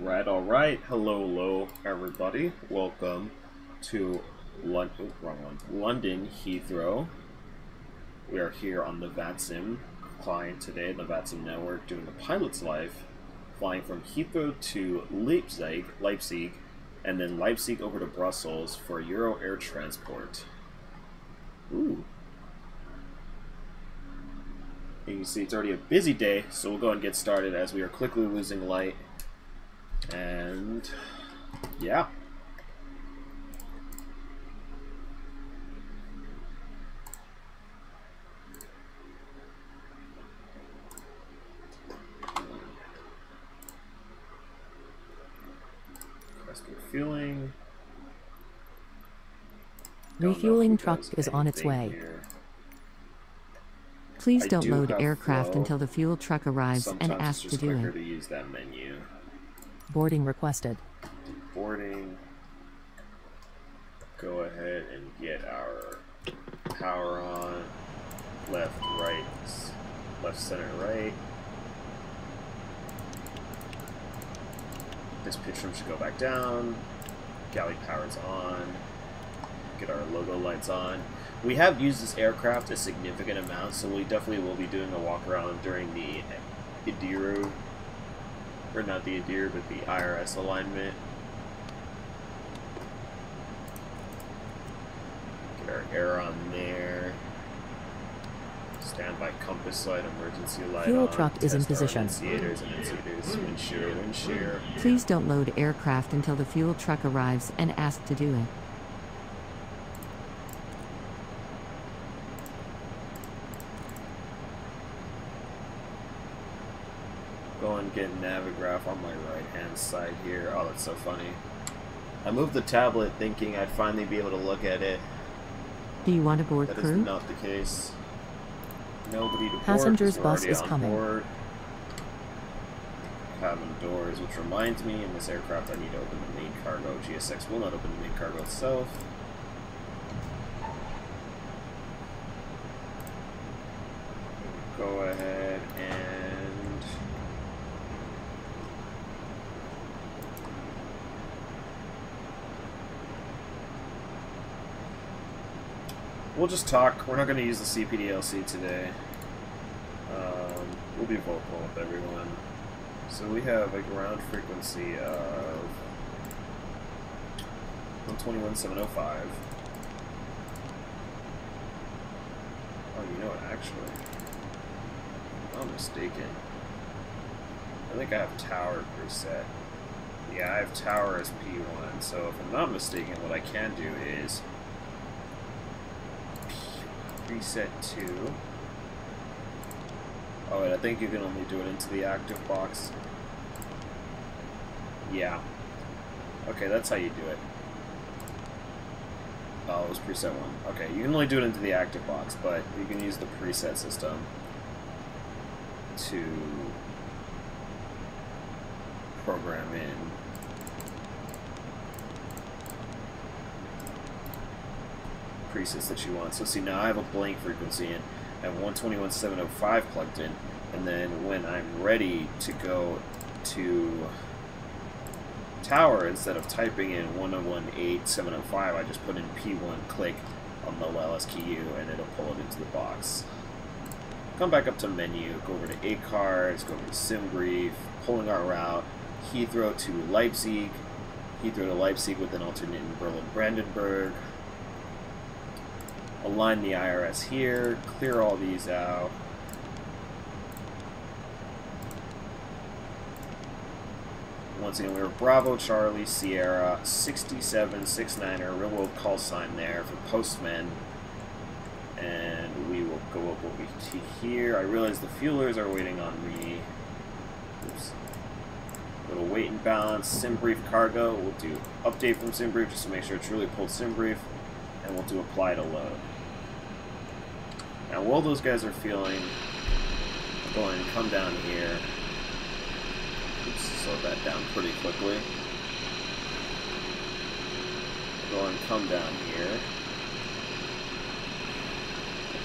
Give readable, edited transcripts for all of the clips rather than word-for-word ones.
Alright. Hello, everybody. Welcome to London Heathrow. We are here on the Vatsim client today, the Vatsim Network, doing the pilot's life, flying from Heathrow to Leipzig, and then Leipzig over to Brussels for Euro air transport. Ooh. You can see it's already a busy day, so we'll go and get started as we are quickly losing light. And yeah. Refueling. Refueling truck is on its way. Here. Please don't load aircraft until the fuel truck arrives and ask to do it. To use that menu. Boarding requested. Boarding. Go ahead and get our power on. Left, right, left, center, right. This pitch room should go back down. Galley power's on. Get our logo lights on. We have used this aircraft a significant amount, so we definitely will be doing a walk around during the EDDP, or not the EDDP, but the IRS alignment. Get our air on there. Standby compass light, emergency light Fuel on. truck is in position. Initiators, wind shear. Please don't load aircraft until the fuel truck arrives and ask to do it. Go and get Navigraph on my right hand side here. Oh, that's so funny. I moved the tablet thinking I'd finally be able to look at it. Do you want to board That crew? is not the case. Nobody to board. Passengers We're bus already is on coming. board. Cabin doors, which reminds me, in this aircraft I need to open the main cargo. GSX will not open the main cargo itself. Go ahead and we'll just talk. We're not going to use the CPDLC today. We'll be vocal with everyone. So we have a ground frequency of 121,705. Oh, you know what, actually, if I'm mistaken, I think I have tower preset. Yeah, I have tower as P1, so if I'm not mistaken, what I can do is preset 2. Oh wait, I think you can only do it into the active box. Yeah. Okay, that's how you do it. Oh, it was preset 1. Okay, you can only do it into the active box, but you can use the preset system to program in presets that you want. So see, now I have a blank frequency in. I have 121,705 plugged in, and then when I'm ready to go to tower, instead of typing in 101,705, I just put in P1, click on the LSKU, and it'll pull it into the box. Come back up to menu, go over to ACARS, go over to SimBrief, pulling our route, Heathrow to Leipzig, Heathrow to Leipzig with an alternate in Berlin-Brandenburg. Align the IRS here, clear all these out. Once again, we were Bravo, Charlie, Sierra, 6769er, real world call sign there for Postman. And we will go up over to here. I realize the fuelers are waiting on me. Oops. Little weight and balance, SimBrief cargo. We'll do update from SimBrief just to make sure it's really pulled SimBrief. And we'll do apply to load. Now while those guys are fueling, I'll go ahead and come down here. Oops, slow that down pretty quickly. Go ahead and come down here.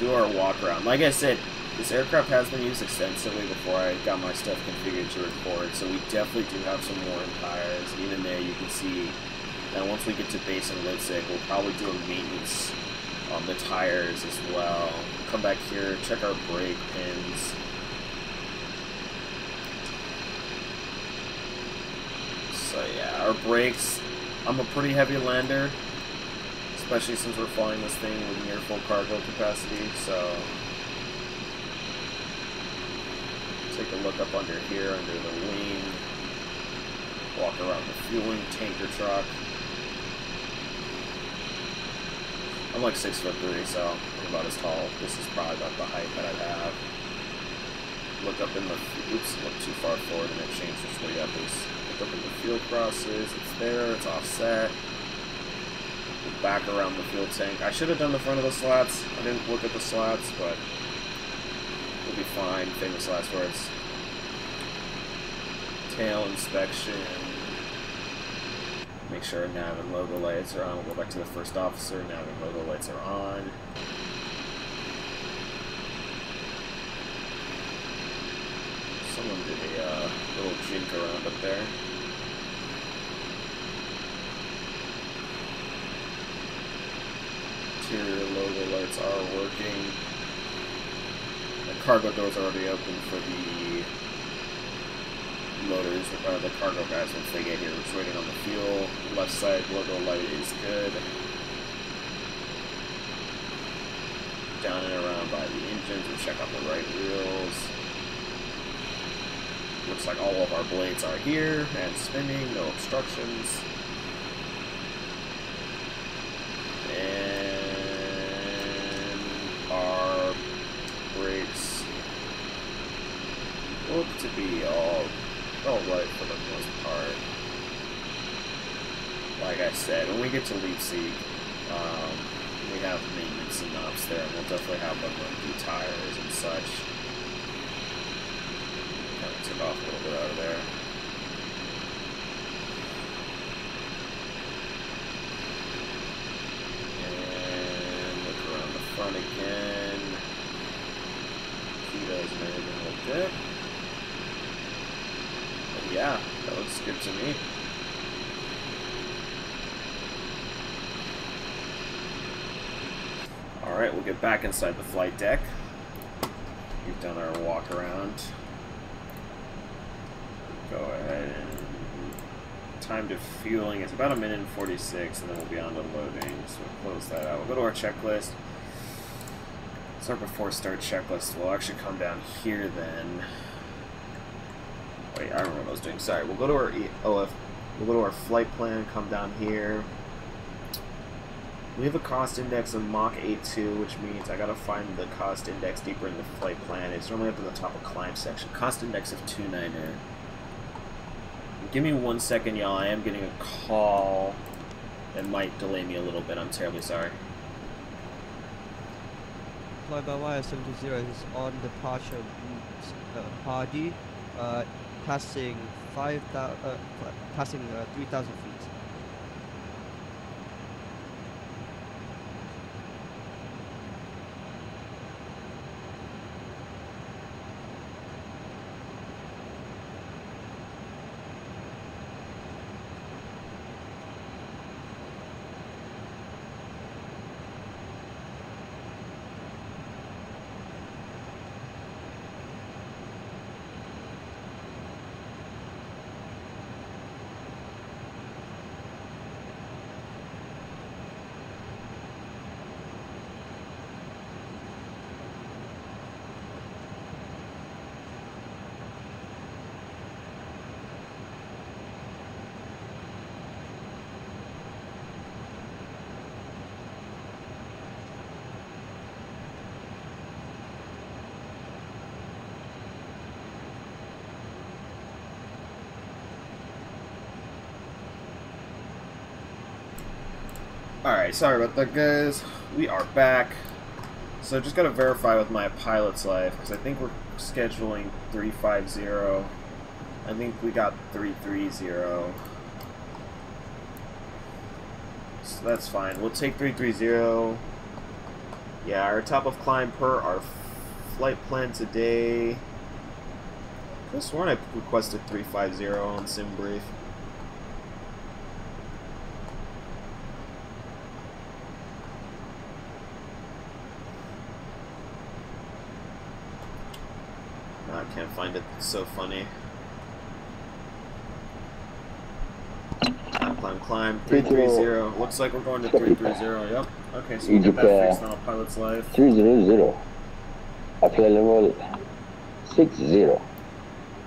Do our walk around. Like I said, This aircraft has been used extensively before I got my stuff configured to record, so we definitely do have some worn tires. And even there, you can see that once we get to base in Leipzig, we'll probably do a maintenance on the tires as well. Come back here, check our brake pins. So yeah, our brakes, I'm a pretty heavy lander, especially since we're flying this thing with near full cargo capacity, so take a look up under here, under the wing, walk around the fueling tanker truck. I'm like 6'3", so I'm about as tall. This is probably about the height that I'd have. Look up in the, oops, look too far forward and it changed which way up is. Look up in the fuel crosses, it's there, it's offset. Look back around the fuel tank. I should have done the front of the slats. I didn't look at the slats, but we'll be fine. Famous last words. Tail inspection. Make sure nav and logo lights are on. We'll go back to the first officer. Nav and logo lights are on. Someone did a little jink around up there. Interior logo lights are working. The cargo doors are already open for the loaders, the cargo guys once they get here. We're just waiting on the fuel. Left side logo light is good. Down and around by the engines, we check out the right wheels. Looks like all of our blades are here and spinning, no obstructions. And our brakes look to be all right for the most part. Like I said, when we get to Leipzig, we have maintenance and ops there, and we'll definitely have them run through tires and such. Kind of took off a little bit out of there. And look around the front again. Kudos and everything like that. Yeah, that looks good to me. Alright, we'll get back inside the flight deck. We've done our walk around. Go ahead and time to fueling is about 1:46, and then we'll be on to loading. So we'll close that out. We'll go to our checklist. So our before start checklist will actually come down here then. Wait, I remember what I was doing. Sorry, we'll go to our we'll go to our flight plan, come down here. We have a cost index of Mach 82, which means I gotta find the cost index deeper in the flight plan. It's normally up in the top of climb section. Cost index of 29er. Give me 1 second, y'all. I am getting a call. It might delay me a little bit. I'm terribly sorry. Flyby Y70 is on departure route Hardy. Passing 3,000 feet. Alright, sorry about that, guys. We are back. So just gotta verify with my pilot's life, because I think we're scheduling 350. I think we got 330. So that's fine. We'll take 330. Yeah, our top of climb per our flight plan today. I could have sworn I requested 350 on SimBrief. No, I can't find it. It's so funny. Climb 330. Looks like we're going to 330. Yep. Okay, so we'll get that fixed on a pilot's life. 300. Apply level 60.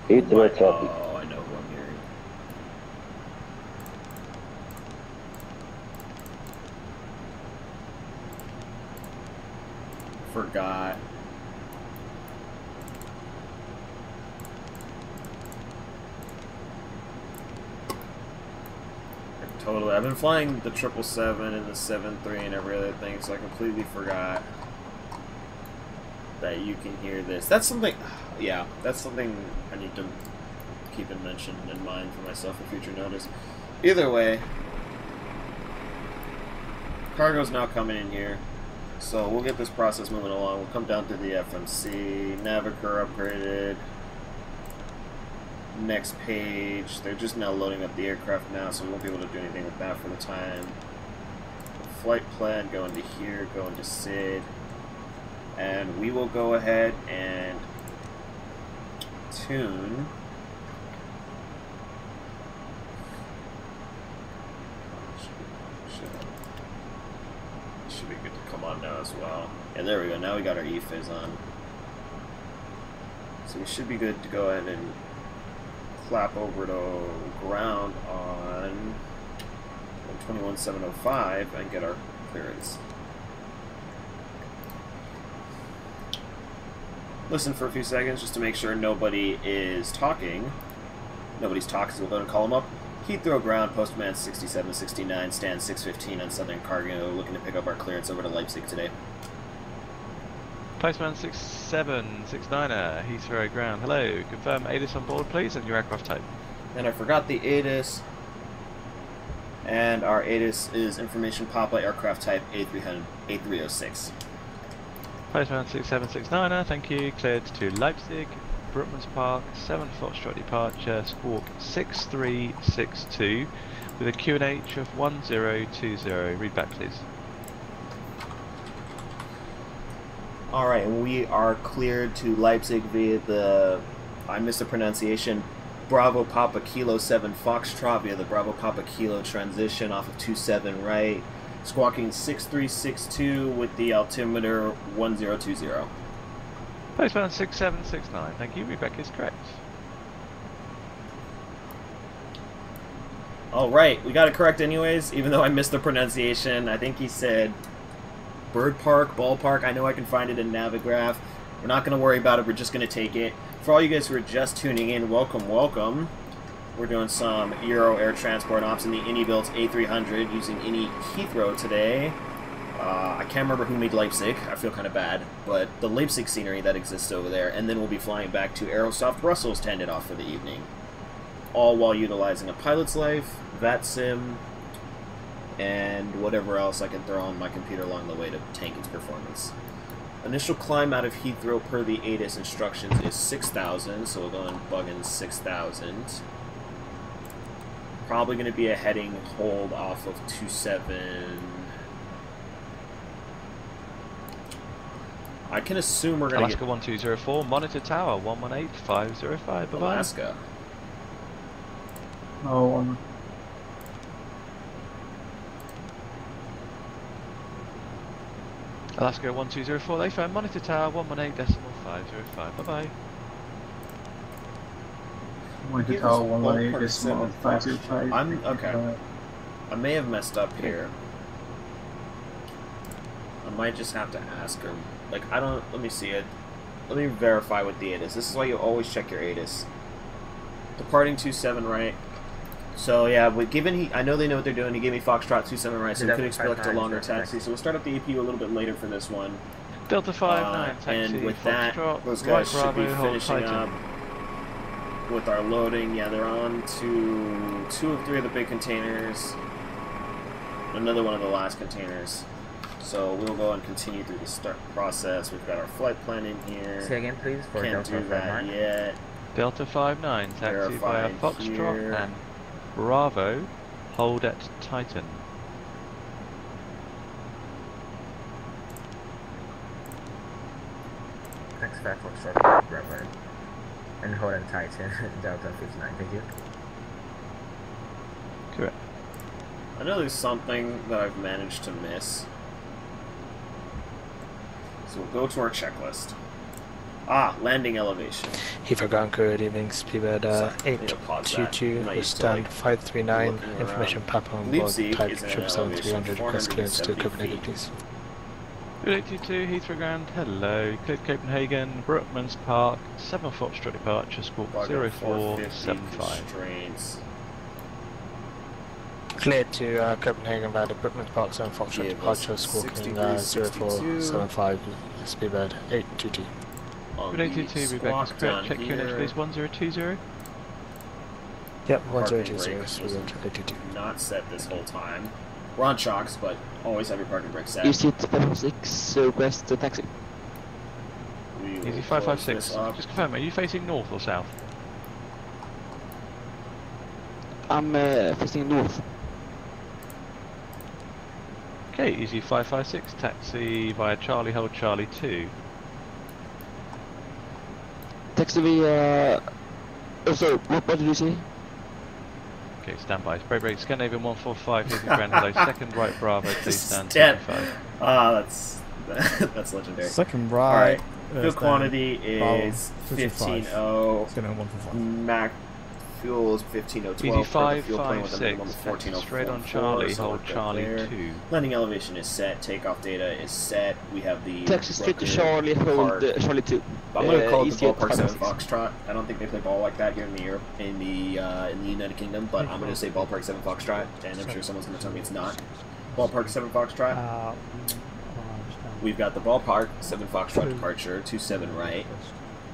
Heathrow traffic. Oh, I know who I'm hearing. Forgot. Totally. I've been flying the 777 and the 73 and every other thing, so I completely forgot that you can hear this. That's something, yeah, that's something I need to keep in mind for myself for future notice. Either way, cargo's now coming in here, so we'll get this process moving along. We'll come down to the FMC, Navigator upgraded. Next page, they're just now loading up the aircraft now, so we won't be able to do anything with that for the time. Flight plan, going to here, going to SID, and we will go ahead and tune should be good to come on now as well. Yeah, there we go. Now we got our EFIS on, so we should be good to go ahead and flap over to ground on 121.705 and get our clearance. Listen for a few seconds just to make sure nobody is talking. Nobody's talking, so we'll go ahead and call them up. Heathrow ground, Postman 6769, stand 615 on Southern Cargo, looking to pick up our clearance over to Leipzig today. Postman 6769, Heathrow ground. Hello, confirm ATIS on board please and your aircraft type. And I forgot the ATIS. And our ATIS is information Papa aircraft type A300, A306. Postman 6769, thank you. Cleared to Leipzig, Brookmans Park, 7 Foxtrot departure, squawk 6362 with a QNH of 1020. Read back please. Alright, we are cleared to Leipzig via the, I missed the pronunciation, Bravo Papa Kilo 7 Foxtrot via the Bravo Papa Kilo transition off of 27 right, squawking 6362 with the altimeter 1020. Postman 6769, thank you. Read back is correct. Alright, we got it correct anyways, even though I missed the pronunciation. I think he said Bird Park, Ballpark. I know I can find it in Navigraph. We're not going to worry about it. We're just going to take it. For all you guys who are just tuning in, welcome, welcome. We're doing some Euro air transport ops in the INI-built A300 using INI Heathrow today. I can't remember who made Leipzig. I feel kind of bad. But the Leipzig scenery that exists over there. And then we'll be flying back to Aerosoft Brussels to end it off for the evening. All while utilizing a pilot's life, Vatsim, and whatever else I can throw on my computer along the way to tank its performance. Initial climb out of Heathrow per the ATIS instructions is 6,000, so we'll go and bug in 6,000. Probably going to be a heading hold off of 27. I can assume we're going to Alaska 1204, monitor tower 118505, bye-bye. Alaska. Oh, Alaska 1204, they found monitor tower 118.505, bye-bye. Monitor tower 118.505. I'm okay. I may have messed up here. I might just have to ask her. Like, I don't. Let me see it. Let me verify with the ATIS. This is why you always check your ATIS. Departing 27 right. So yeah, but given I know they know what they're doing. He gave me Foxtrot 27 right, so we could expect a longer taxi. So we'll start up the APU a little bit later for this one. Delta 59 taxi. And with that, Foxtrot, those guys should be Bravo, finishing up with our loading. Yeah, they're on to 2 of 3 of the big containers. Another one of the last containers. So we'll go and continue through the start process. We've got our flight plan in here. Say again, please, for Can't Delta do that 59. yet. Delta 59, taxi via Verifying Foxtrot here. and Bravo, hold at Titan. Thanks for Foxtrot, Bravo. And hold on Titan, Delta 59, thank you. Correct. I know there's something that I've managed to miss. So we'll go to our checklist. Ah, landing elevation. Heathrow Ground, good evening, speedbird Sorry, I need to pause that. 822, I'm not used to, stand like, 539, looking information around. Papa on board, Leipzig type is at an 777-300, request clearance to 470 Copenhagen, feet. please. Good 82, Heathrow Ground, hello. Cleared Copenhagen, Brookmans Park, 7 Foxtrot departure, squawk Bugger 450 0475. constraints. Cleared to Copenhagen via the Brookmans Park, 7 Foxtrot Yeah, departure, that's squawking 63, 0475, speedbird 822. On Good the 82, squawk Rebecca's down correct. Check unit here, please, 1020. Yep, Parking 1020, brake was speedbird 822. not set this whole time. We're on shocks, but always have your parking brake set. Easy 556, request a taxi. We will Easy close 556. this up. Just confirm, are you facing north or south? I'm facing north. Okay, easy 556, taxi via Charlie, hold Charlie 2. Taxi via... oh, sorry, what did you say? Okay, stand by. Spray brake, Scandinavian 145, Heathrow Ground, hello. Second right, Bravo, please stand Step. 25. Ah, that's that's legendary. Second All right. right, fuel quantity is 15.0. Mac fuel is 15.012. Easy Fuel plane with a minimum of 556, 14.04. straight on Charlie, so hold we're good Charlie there. 2. Landing elevation is set. Takeoff data is set. We have the Taxi straight to broker Charlie, hold park. Charlie 2. I'm gonna call it the easy ballpark 7 556. Foxtrot. I don't think they play ball like that here in the Europe, in the United Kingdom, but I'm gonna say ballpark 7 Foxtrot, and I'm sure someone's gonna tell me it's not. Ballpark 7 Foxtrot. We've got the ballpark 7 Foxtrot departure, 27 right.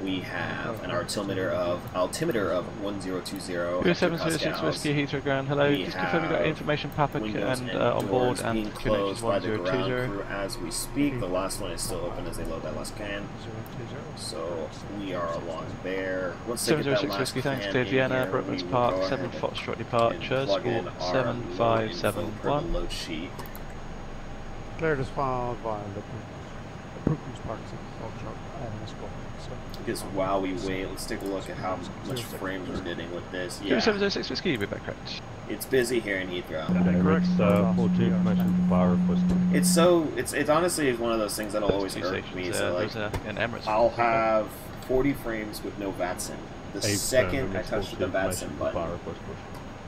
We have an altimeter of 1020 0706 Whiskey, Heathrow Ground, hello. We Just confirm you got have information Papa windows and and on board doors and being connection closed by the ground 1020. crew as we speak. The last one is still open as they load that last can. So we are along there. Once they get that 706 last Whiskey, thanks. can Cleared in Vienna, here, Brookmans we will Park, go 7 ahead Foxtrot and departure, plug in squawk our loading info per the 7571. load sheet. Cleared as far by the Brookmans Park, Because while we wait, let's take a look at how much frames we're getting with this. Yeah, 706 Whiskey, you'll be back correct. it's busy here in Heathrow. It's honestly is one of those things that'll always Two hurt stations, me. So like, there's an Emirates. I'll have 40 frames with no Vatsim. The second I touch the Vatsim button,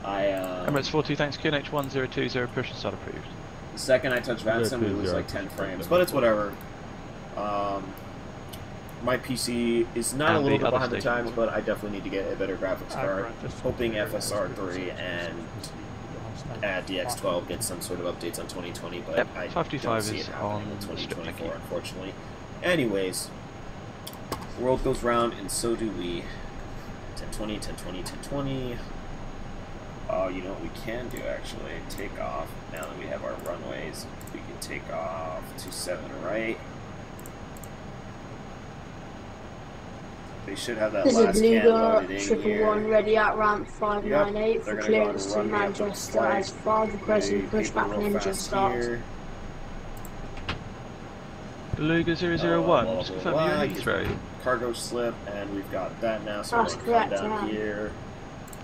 Emirates 42, thanks. QNH 1020, push and start approved. the second I touch Vatsim, we lose like 10 frames. But it's whatever. My PC is not And a little the bit other behind the station. times, but I definitely need to get a better graphics card. Hoping FSR3 and DX12 get some sort of updates on 2020, but Yep, I 525 don't see it is happening on in strip, thank 2024, you. unfortunately. Anyways, the world goes round, and so do we. 1020, 1020, 1020. Oh, you know what we can do, actually? Take off. Now that we have our runways, we can take off to 7 right. They should have that There's last a can Bluger loaded in 111 here. ready at ramp 598 Yep, for they're gonna clearance go to and run me up the Manchester flight. as far requesting Maybe pushback real and engine fast start. here. Beluga 001, just confirm you're in Heathrow. Cargo slip, and we've got that now, so That's we're going to come correct, down yeah. here.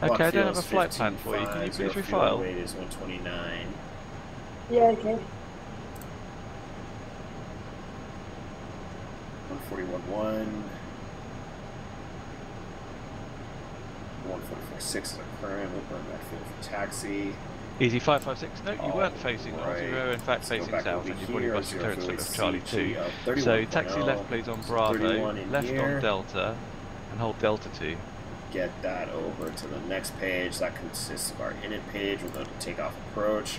Okay, I don't have Fuel's a flight plan for you. Can you 15.5, please fuel refile? weight is 129. Yeah, okay. 141.1. 144.6 is our current. We'll burn that fuel for taxi. Easy 556. No, you Oh, weren't facing right. 0, in fact Let's go facing back south, over and you've already here, got your clearance zero of Charlie 2. CT, So taxi 31.0, left please on Bravo, 31 in left here. on Delta, and hold Delta 2. Get that over to the next page. That consists of our init page. We'll go to takeoff approach.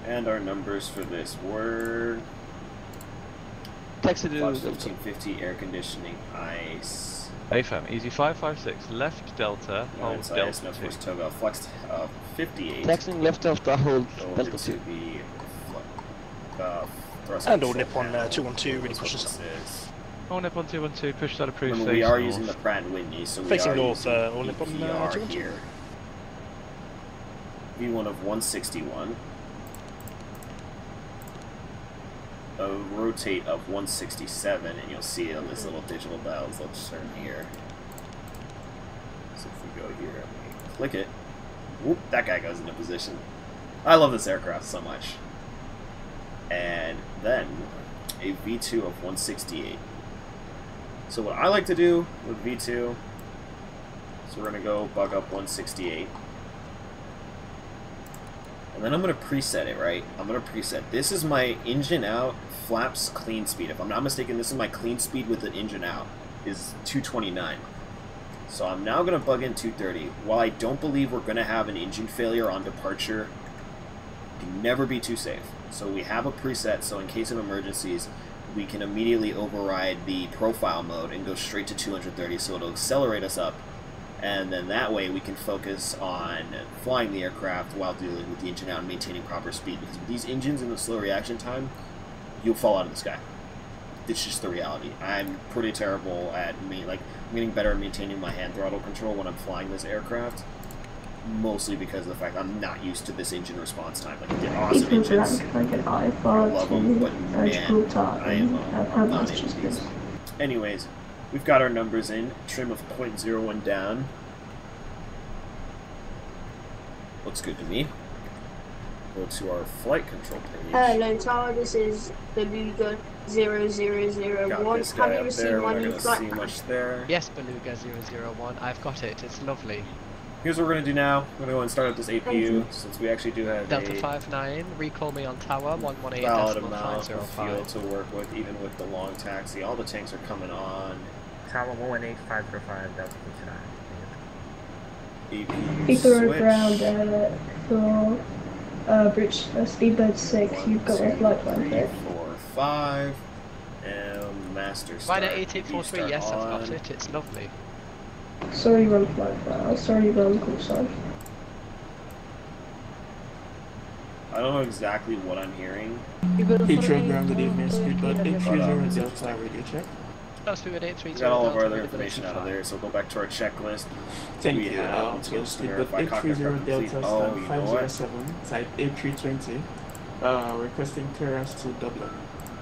And our numbers for this were Taxi to Flux 1550, air conditioning, ice. AFM, easy 556, left Delta, hold Ice, Delta no 2. force togo, flux 58. taxing left Delta, hold Over Delta to 2. the thrust And all control Nippon panel. 212 really That's pushes what up. this is. All Nippon 212, push start approved. Remember, we are using the Pratt & Whitney, so we Facing are north, using all Nippon EBBR 212. here. V1 of 161. A rotate of 167, and you'll see on this little digital dials, let's turn here. So if we go here and we click it, whoop, that guy goes into position. I love this aircraft so much. And then a V2 of 168. So what I like to do with V2, so we're going to go bug up 168. And then I'm going to preset it, right? I'm going to preset. This is my engine out, flaps clean speed. If I'm not mistaken, this is my clean speed with an engine out, is 229. So I'm now going to bug in 230. While I don't believe we're going to have an engine failure on departure, you can never be too safe. So we have a preset, so in case of emergencies, we can immediately override the profile mode and go straight to 230, so it'll accelerate us up. And then that way we can focus on flying the aircraft while dealing with the engine out and maintaining proper speed. Because with these engines and the slow reaction time, you'll fall out of the sky. It's just the reality. I'm pretty terrible at I'm getting better at maintaining my hand throttle control when I'm flying this aircraft. Mostly because of the fact I'm not used to this engine response time. Like, they're awesome engines. I love them, but man, I'm not into these. Anyways, we've got our numbers in. Trim of 0.01 down. Looks good to me. Go to our flight control page. Hello, Tower. This is Beluga 0001. Got this guy Have you up received there. We're my not new going to flight? see much there. Yes, Beluga 001. I've got it. It's lovely. Here's what we're going to do now. We're going to go and start up this APU, since we actually do have Delta a 59, recall me on tower valid amount of fuel 118.505. to work with, even with the long taxi. All the tanks are coming on. Tower 118.545, Delta 59. APU Heathrow switch. ground for bridge speedbird 6. You've got a flight plan 3, there. 4, 5. And master start. Rider 8843, APU yes, start I've got on. it. It's lovely. Sorry, run flight plan. Sorry, run call sign. I don't know exactly what I'm hearing. Heathrow ground, good evening. Speedbird 830 Delta radio check. That's Speedbird 830. We got all of our other information out of there, so go back to our checklist. Thank we you. have to Speedbird verify cockpit 830 complete. Delta Oh, stand you know what? 507, type A320. Requesting clearance to Dublin.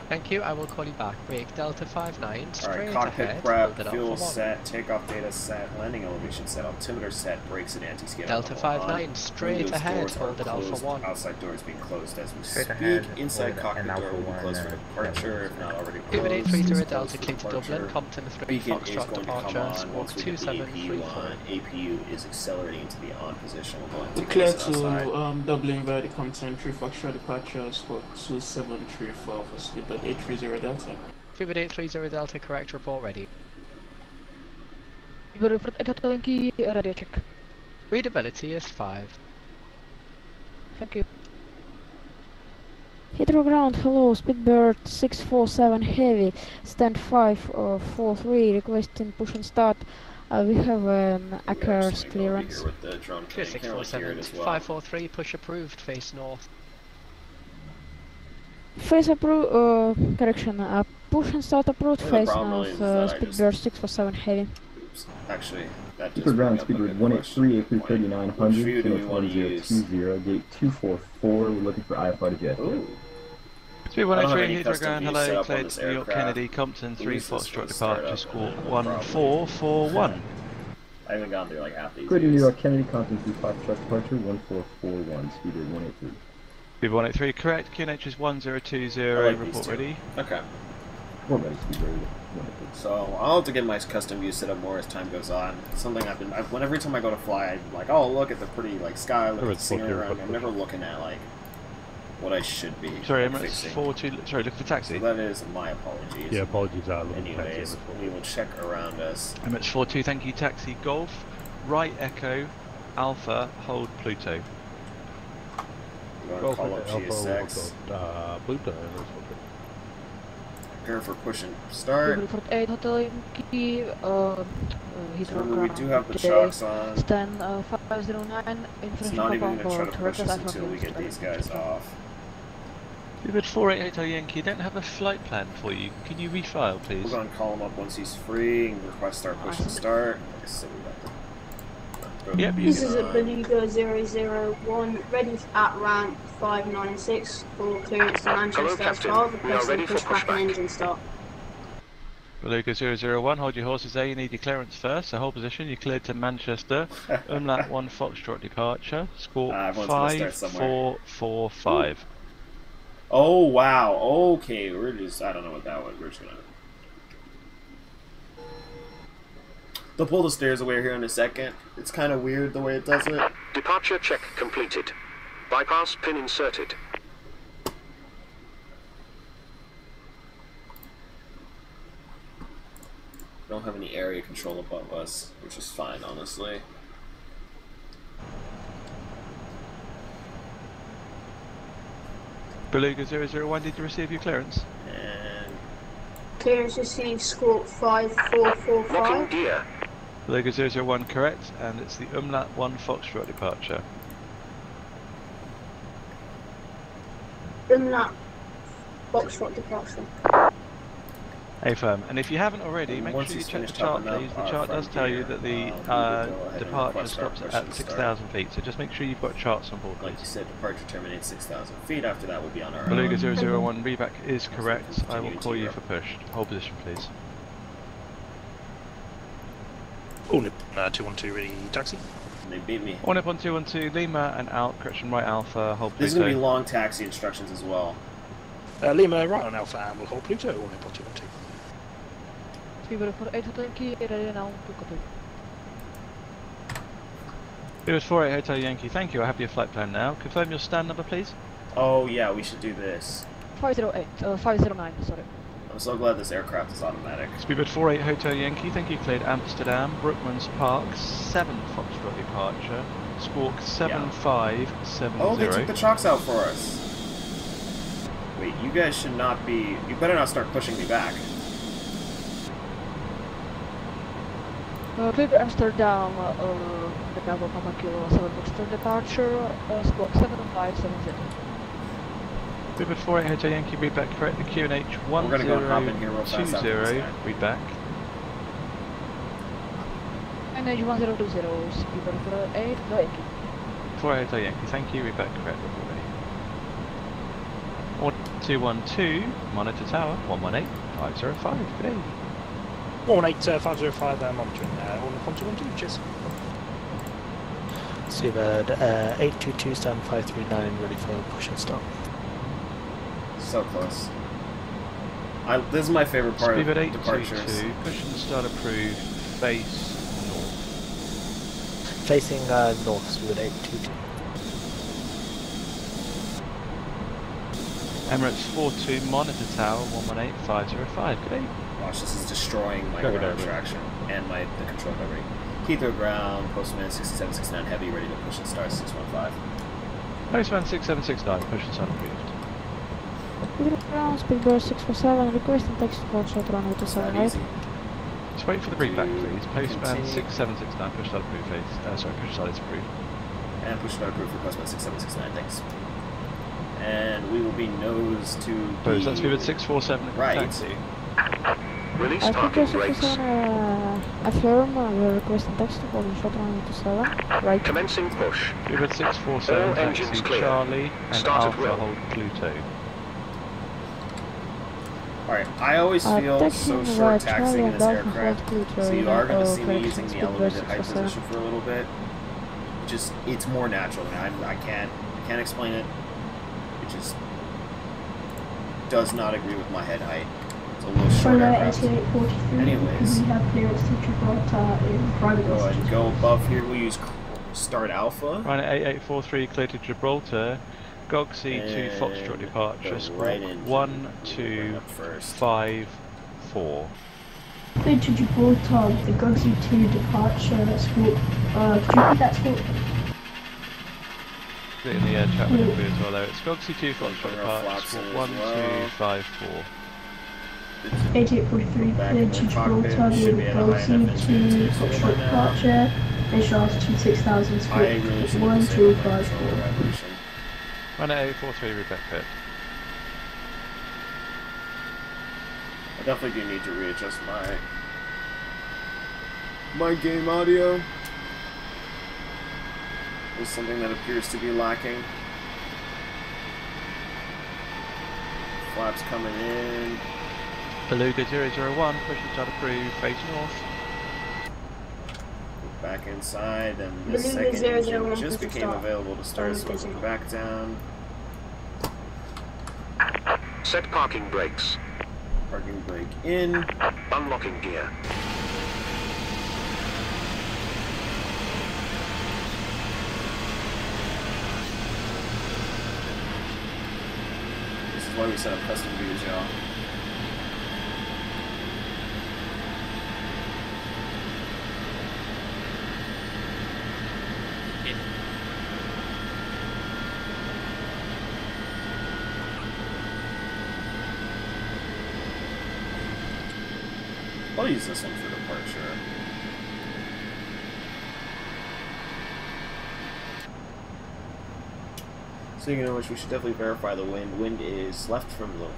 Thank you, I will call you back. Break Delta 59, straight Alright, cockpit ahead. prep, hold it up fuel for 1. set, takeoff data set, landing elevation set, altimeter set, brakes and anti-skid. Delta 59, straight Windows ahead, doors are hold it up for closed, 1. Outside doors being closed as we Straight speak. ahead, Inside hold cockpit and door will be Alpha closed for 1, departure, if not already closed. Speedbird It's 830 closed Delta, for clear to Dublin, departure. Compton 3, Beacon is Foxtrot going to come departure, on squawk once we get the APU 2734. on. APU is accelerating into the on position. We'll go ahead and take a Clear listen outside. to Dublin via the Compton 3 Foxtrot departure, squawk 2734 for Speedbird 830 Delta. Speedbird 830 Delta, correct report ready. Radio check. Readability is 5. Thank you. Heathrow ground, hello, Speedbird 647 heavy, stand 543, requesting push and start. We have an ACARS clearance. With the drone Clear thing. Can't really hear it 647, as well. 543, push approved, face north. Face approved, correction, push and start approved, Well, the face problem north, is that I Speedbird 647 heavy. Oops. Actually, that just Speedbird ground, brought up a Speedbird good question. 183, A330, Which view do we want to 900, use? 1020, gate 244, we're looking for IFR to jet. Ooh. Speed I don't have 103, any Heathrow custom ground, views set hello, up on cleared this to New York aircraft. Kennedy, Compton 3 Use this for Foxtrot the startup, departure, squawk and then probably- 1441. I haven't gone through like half these. Good to New views. York Kennedy, Compton 3 Foxtrot departure, 1441, Speedbird 183. Speed 183, correct, QNH is 1020, I like these report two. ready. Okay. We're ready, Speedbird 183. So I'll have to get my custom view set up more as time goes on. It's something every time I go to fly, I'm like, oh, look at the pretty like sky, look at the scenery around me. I'm never looking at like what I should be. Sorry, like, Emirates fixing. 42, sorry, look for taxi. So that is my apologies. Yeah, apologies. Anyways, we will check around us. Emirates 42, thank you, taxi, Golf, right Echo, Alpha, hold Pluto. We're going to call up GSX. Pluto. Prepare for push and start. Report 8 Hotel Yankee, Heathrow Remember, we ground. do have the today. shocks on. Stand 509, It's information not even compound going to try to for push us request until we get these guys off. Speedbird 48 Hotel Yankee, don't have a flight plan for you. Can you refile, please? We're going to call him up once he's free and request start, push and start. Yep, this is a Beluga 001, ready at ramp 596 for clearance to Manchester as well. Requesting pushback and engine start. Beluga 001, hold your horses there, you need your clearance first, so hold position, you're cleared to Manchester, umlaut 1 Foxtrot departure, score 5445. Oh wow, okay, we're just, I don't know what that was, we're just gonna... They'll pull the stairs away here in a second. It's kind of weird the way it does it. Departure check completed. Bypass pin inserted. We don't have any area control above us, which is fine, honestly. Beluga 001, did you receive your clearance? And... Clearance received, squawk 5445. Gear. Beluga 001, correct, and it's the umlaut 1 Foxtrot departure. Umlaut Foxtrot departure. Affirm. And if you haven't already, make sure you check the chart, please. The chart does tell you that the departure stops at 6,000 feet, so just make sure you've got charts on board, please. Like you said, departure terminates 6,000 feet. After that, we'll be on our Beluga own. 001, reback is correct. I will call you for push. Hold position, please. All Nip 212 ready, taxi. They beat me. All Nip on 212, Lima and out, correction right Alpha, hold Pluto. This is going to be long taxi instructions as well. Lima right on Alpha and we'll hold Pluto, all Nip on 212. Speedbird 48 Hotel Yankee, ready now to Pluto. It was 48 Hotel Yankee, thank you, I have your flight plan now. Confirm your stand number, please. Oh yeah, we should do this. 509, sorry. I'm so glad this aircraft is automatic. Speedbird 48 Hotel Yankee, thank you, cleared Amsterdam, Brookmans Park, 7 Foxtrot departure, squawk 7570. Oh, they took the chocks out for us. Wait, you guys should not be... You better not start pushing me back. Cleared Amsterdam, the Bravo Papa Kilo 7 Foxtrot departure, squawk 7570. Speedbird 48 Hotel Yankee, read back correct, the QNH 1020, read back. QNH 1020, Speedbird 48 Yankee. 48 Hotel Yankee, thank you, read back correct, order 212, monitor tower, 118505, good day. 118 505, monitoring, all Nip on 212, cheers. Seabird 822 stand 539, ready for push and stop. So close. This is my favorite part of departures. Push and start approved, face north. Facing north, Seabird 822. Emirates 42, monitor tower 118505, good day. Watch, this is destroying my ground traction and the control coverage. Heathrow ground, Postman 6769 heavy, ready to push and start 615. Postman 6769, push and start approved. Ground, Speedbird 647, requesting text support short runway 278. Just wait for the readback, please. Postman 6769, push start approved, please. Sorry, push start is approved. And push start approved for Postman 6769, thanks. And we will be nose to the... That's Speedbird 647, right. taxi. Release I parking think brakes. Affirm, we're requesting text to hold short runway 27. Right. Commencing push. Speedbird 647, All taxi engines clear. Charlie, and Start at Alpha will. hold Pluto. Alright, I always feel so short taxiing in this aircraft, so you are going to see me using the elevated height position for a little bit. It's more natural. I can't explain it. It just does not agree with my head height. It's a little short aircraft. Anyways, we have clearance to Gibraltar in private go ahead and go above here. We'll use start Alpha. Right at 8843, clear to Gibraltar. Gogsy 2 Foxtrot departure, squawk 1254. Clear to Gibraltar, the Gogsy 2 departure, squawk. Could you repeat that squawk? Put it in the chat window as well there. It's Gogsy 2 Foxtrot departure, squawk 1254. 8843, clear to Gibraltar, the Gogsy 2 Foxtrot departure, initial altitude 6,000, squawk 1254. Run at 843, read back pit. definitely do need to readjust my game audio. There's something that appears to be lacking. Flaps coming in. Beluga 001, pushing start approved, face north. Back inside, and the second engine just became available to start, so we'll go back down. Set parking brakes. Parking brake in. Unlocking gear. This is why we set up custom views, y'all. I'll use this one for departure. So you know which we should definitely verify the wind. Wind is left from the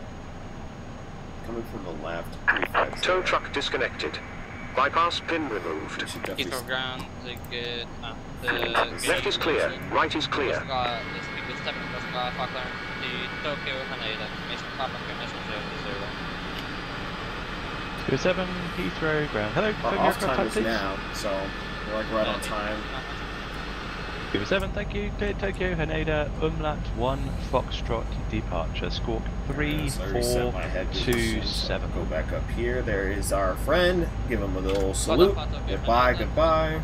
coming from the left. Tow truck disconnected. Bypass pin removed. Heathrow ground, Left is clear. Right is clear. Go 7, Heathrow ground. Hello, our off time is now, so we're like right on time. Go 7, thank you. Clear Tokyo, Haneda, Umlaut 1, Foxtrot, departure. Squawk 3, 4, 2, 7. Go back up here. There is our friend. Give him a little salute. Goodbye, goodbye.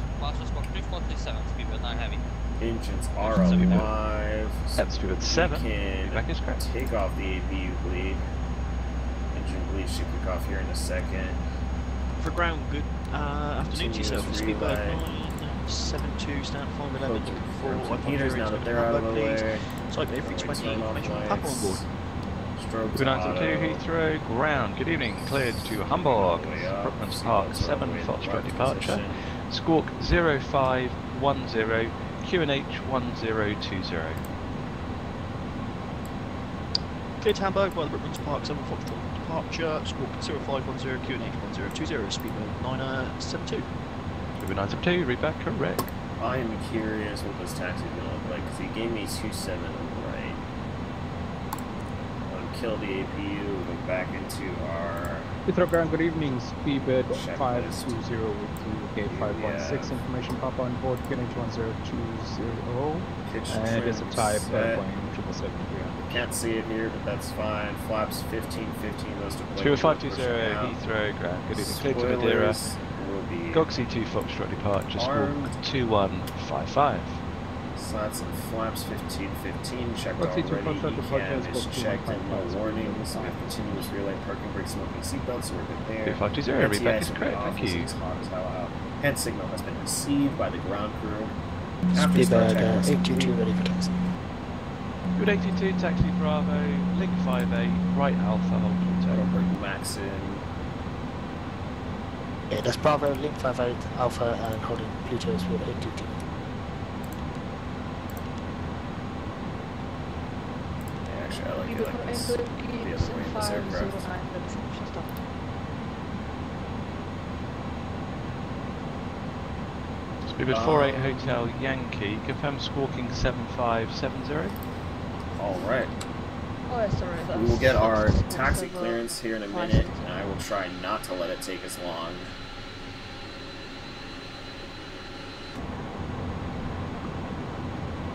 Engines are alive. That's speed 7. Back is correct. Take off the APU bleed. Engine bleed should kick off here in a second. For ground, good afternoon to yourself. Speedbird 972, stand 511, 4, heaters now that they're out of the way. Cycle 320, information on Papa on board. Good night to Heathrow, ground, good evening, cleared to Hamburg, Brooklands Park 7, Foxtrot departure, Squawk 0510, QNH 1020. Cleared to Hamburg by the Brooklands Park 7, Foxtrot departure, Squawk 0510, QNH 1020, Speedbird 972. Good night to 2, read back correct. I am curious what this taxi is going to look like, because he gave me 27 right. I'll kill the APU, go back into our... Heathrow ground, good evening, Speedbird 520 with you, gate 516, information pop on board, QNH 1020, and it's a type Boeing 777-300. Can't see it here, but that's fine. Flaps 1515, those to play. 2520, Heathrow ground, good evening, clear to Madeira. Goxie 2 Foxtrot departure, Squawk 2155. Slats and flaps 1515, checked already, ECAM is checked and no warnings. We have continuous relay, parking brake, smoking seatbelts, so we're good there. 2520, readback is correct, thank you. It's hot as hell out. Hand signal has been received by the ground crew. Speedbird 822 ready for taxi. Good 82, taxi Bravo, link 58, right Alpha, hold Pluto. Bring Max in. Yeah, that's Bravo, link 58, Alpha, and holding Pluto's with 822. Actually, I like it like this. The other way in this aircraft. Speedbird 48 Hotel Yankee, confirm squawking 7570. Alright. Oh, sorry, We will get our taxi clearance here in a minute, and I will try not to let it take us long.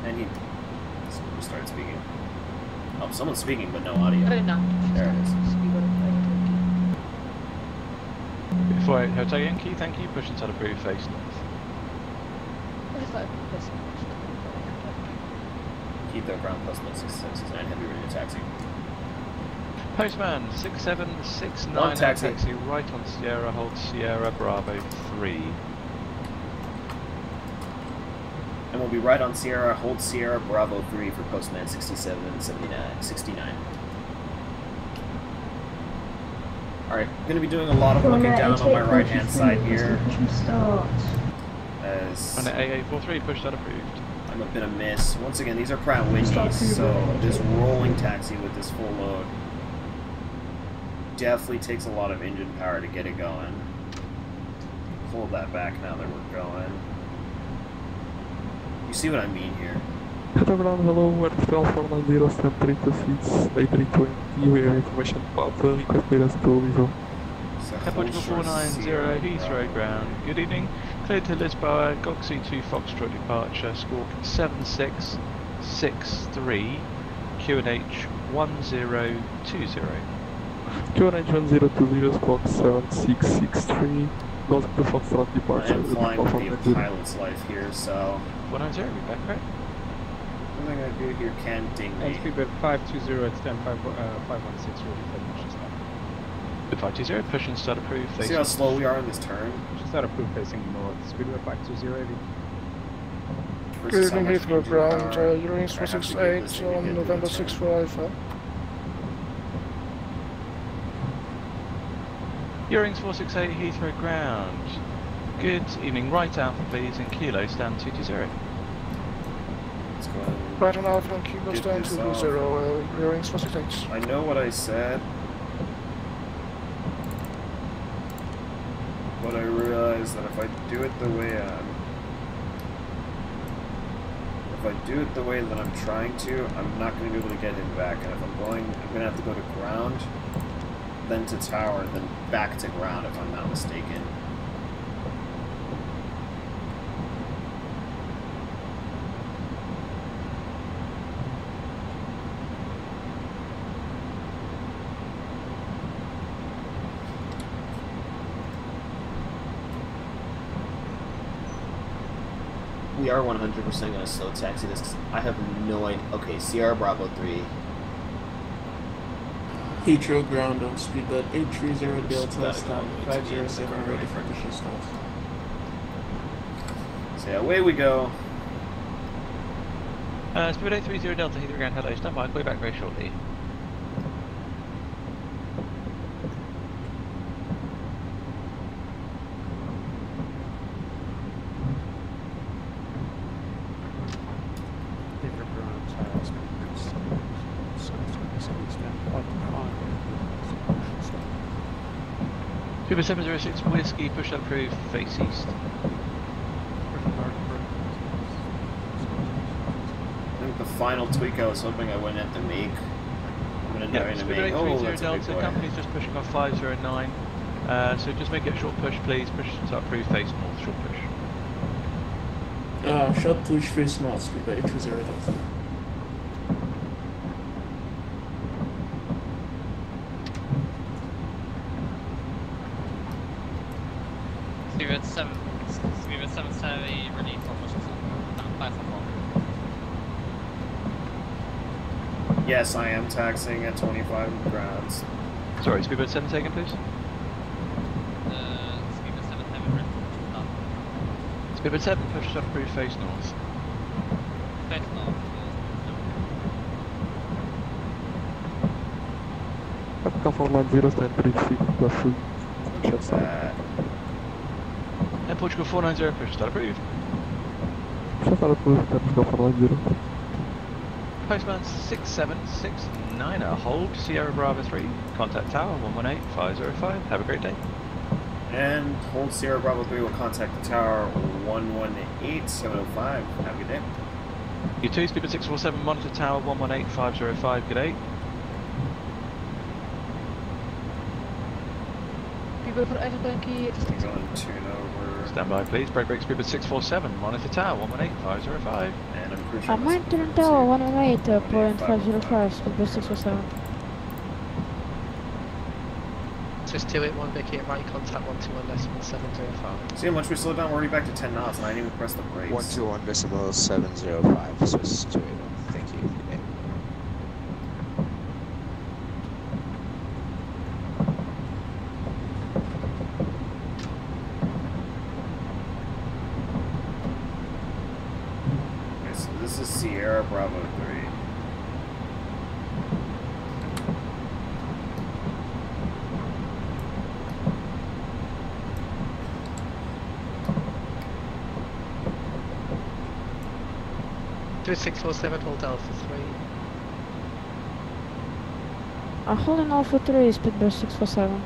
And he started speaking. Oh, someone's speaking, but no audio. There it is. 48 Hotel Yankee, thank you, push inside approved, face north. Keep the ground plus 1669, heavy ready to taxi. Postman 6769, taxi right on Sierra, hold Sierra Bravo 3. And we'll be right on Sierra, hold Sierra Bravo 3 for Postman 6769. Alright, I'm going to be doing a lot of looking down on my right hand side here. As on the AA43, push that approved. I'm up in a miss. Once again, these are Pratt Whitneys, so this rolling taxi with this full load definitely takes a lot of engine power to get it going. Pull that back now that we're going. You see what I mean here? Hello, we're 1240, stand 326, A320, we have information about the request made us to Lizo. Portugal 490 Heathrow ground. Good evening. Cleared to Lisboa, Goxie 2 Foxtrot departure, squawk 7663, QNH 1020. QNH 1020, squawk 7663, Goxie 2 Foxtrot departure. I am flying with the pilot's life here, so... 190, we back right? What am I going to do here? Can ding me. And speedbird 520 at stand 516, ready for push start. 520, push and start approved. See how slow we are in this turn? Just start approved facing north. Speedbird 520 heavy. Good evening, Heathrow ground, Eurowings 468 on November 6 for Alpha. Eurowings 468 Heathrow ground. Good evening, right Alpha please, and Kilo stand 220. Let's go ahead. Right on Alpha and Kilo stand 220, Eurowings 468. I know what I said, but I realized that if I do it the way that I'm trying to, I'm not going to be able to get him back. And if I'm going to have to go to ground, then to tower, then back to ground if I'm not mistaken. We are 100% going to slow taxi this because I have no idea. Okay, Sierra Bravo 3. Heathrow ground on speedbird 830 Delta, stand 507, ready for push start. So yeah, away we go. Speedbird 830 Delta, Heathrow ground, hello, stand by, I'll call you back very shortly. Cuba 706 Whiskey, push and approve, face east. I think the final tweak I was hoping I wouldn't have to make. I'm going to make. Oh, that's a big boy. Company's just pushing off 509. So just make it a short push, please. Push to approve, face north, short push. Short push, face north, speedbird 830 Delta. Speedbird 770 ready for push start. 541. Yes, I am taxing at 25 grounds. Sorry, Speedbird 7 taken, please. Speedbird 7 heavy ready for push start. Speedbird 7, push to approve, face north. Face north. Conformat 0 stand 36 plus 2. And Portugal 490, push start approved. Start approved, Conformat 0. Postman 6769, hold Sierra Bravo 3, contact tower 118505, have a great day. And hold Sierra Bravo 3 will contact the tower 118705, have a good day. You too, Speedbird 647, monitor tower 118505, good day. Speedbird for Eindhoven, Going tune over. Stand by please, break Speedbird 647, monitor tower 118505. And I'm pretty sure I'm monitoring tower 118.505, Speedbird 647. Just 281 Vicky at right, contact 121.705. See how much we slowed down? We're already back to 10 knots and I didn't even press the brakes. 121.705, so it's 281. Thank you. Good day. Okay, so this is Sierra Bravo 3. Do 647, hold Alpha 3. Holding Alpha 3, speedbird 647.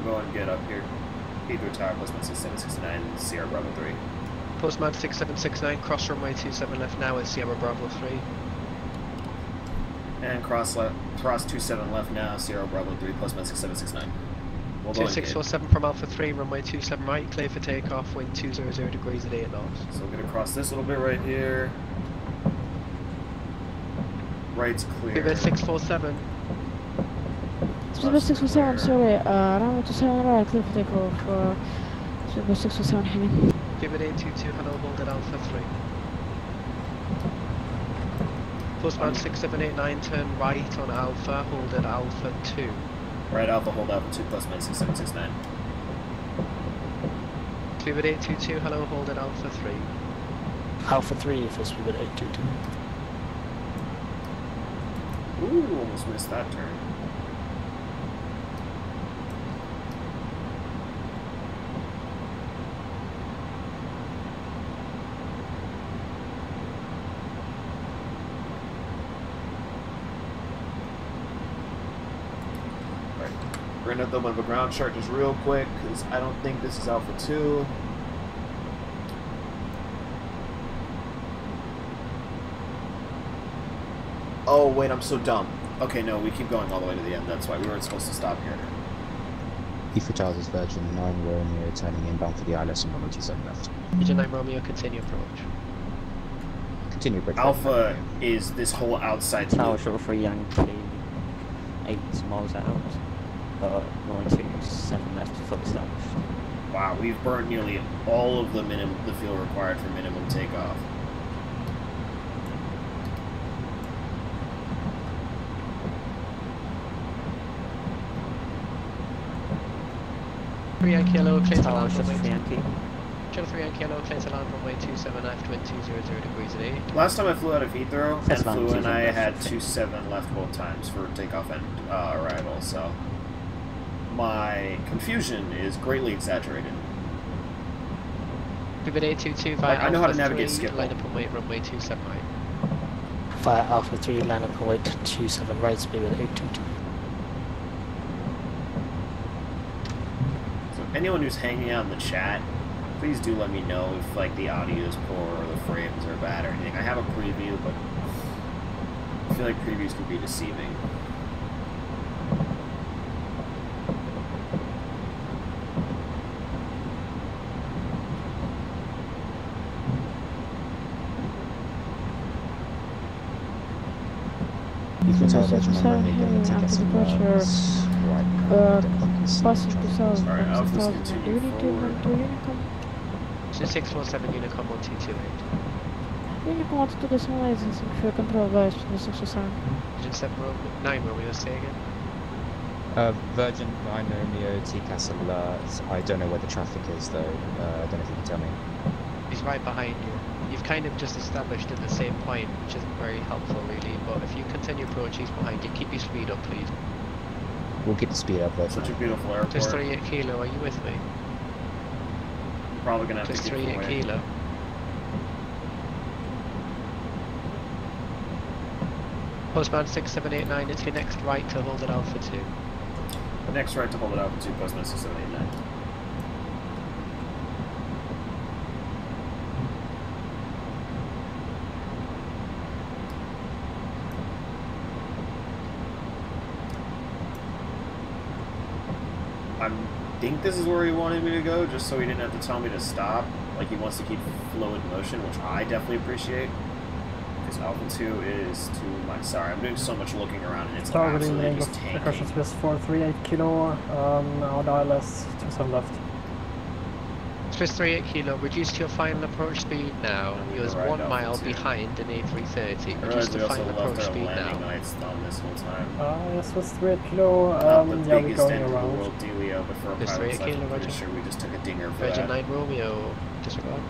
Go and get up here. Heathrow Tower, Postman 6769, Sierra Bravo 3. Postman 6769, cross runway 27 left now at Sierra Bravo 3. And cross 27 left now, Sierra Bravo 3, Postman 6769. 2647 from Alpha 3, runway 27 right, clear for takeoff, wind 200 degrees at 8 knots. So we're going to cross this little bit right here. Right's clear. Speedbird 647. Speedbird 647, sorry, runway 27 right, clear for takeoff, Speedbird 647 heavy. Speedbird 822, hello, hold at Alpha 3. Postman 6789, turn right on Alpha, hold at Alpha 2. Right Alpha, hold Alpha 2, Postman 6769. Speedbird 822, hello, hold at Alpha 3. Alpha 3 for Speedbird 822. Ooh, almost missed that turn. We're gonna throw up a ground chart just real quick because I don't think this is Alpha 2. Oh wait, I'm so dumb. Okay, no, we keep going all the way to the end. That's why we weren't supposed to stop here. Heathrow Towers Virgin 9 Romeo turning inbound for the ILS and runway 27 left. Virgin 9 Romeo, continue approach. Continue bridge. Alpha is this whole outside Tower shuttle for Yankee 8 miles out. Runway 27 left, fully established. Wow, we've burned nearly all of the fuel required for minimum takeoff. Yankee Yellow, clear to Tower land shuttle runway for Yankee. Shuttle 3 Yankee Yellow, clear to land runway 27 left, wind 200 degrees at 8. Last time I flew out of Heathrow and That's flew fine, in, I had 27 left both times for takeoff and arrival, so my confusion is greatly exaggerated. Speedbird 822 via I know how to Alpha navigate 3, skip. line up and wait runway 27 right. Via Alpha 3, line up and wait 27 right, Speedbird 822. Anyone who's hanging out in the chat, please do let me know if like the audio is poor or the frames are bad or anything. I have a preview, but I feel like previews can be deceiving. Passing to south. Sorry, Alpha's Do continue we need to forward. run to Unicom? So 647 Unicom 1228. Unicom 1228 is for control guys to the 607. Virgin 9 Romeo, say again. Virgin 9 Romeo, TCAS alert. I don't know where the traffic is though. I don't know if you can tell me. He's right behind you. You've kind of just established at the same point, which isn't very helpful really, but if you continue approach, he's behind you. Keep your speed up, please. We'll keep the speed up though. Such a beautiful airport. Just 38 kilo, are you with me? Probably gonna have Just to keep 38 away. kilo. Postman 6789, it's your next right to hold at Alpha 2. The next right to hold it Alpha 2, Postman 6789. I think this is where he wanted me to go, just so he didn't have to tell me to stop. Like, he wants to keep fluid motion, which I definitely appreciate. Because Alpha 2 is too much. Sorry, I'm doing so much looking around, and it's absolutely just tanking. Space 438 kilo, now ILS 27 left. Space 38 kilo, reduce to your final approach speed now. He was Right, 1 Alpha mile 2. behind in A330. I Reduce realized we to also final left approach our speed landing now. lights on this whole time. Yes, was 38 kilo, Not the yeah, we're biggest going end of the around. world dealio, but for a Space pilot's 38 life, kilo, I'm pretty Roger. sure we just took a dinger for Virgin that. 9 Romeo, disregard.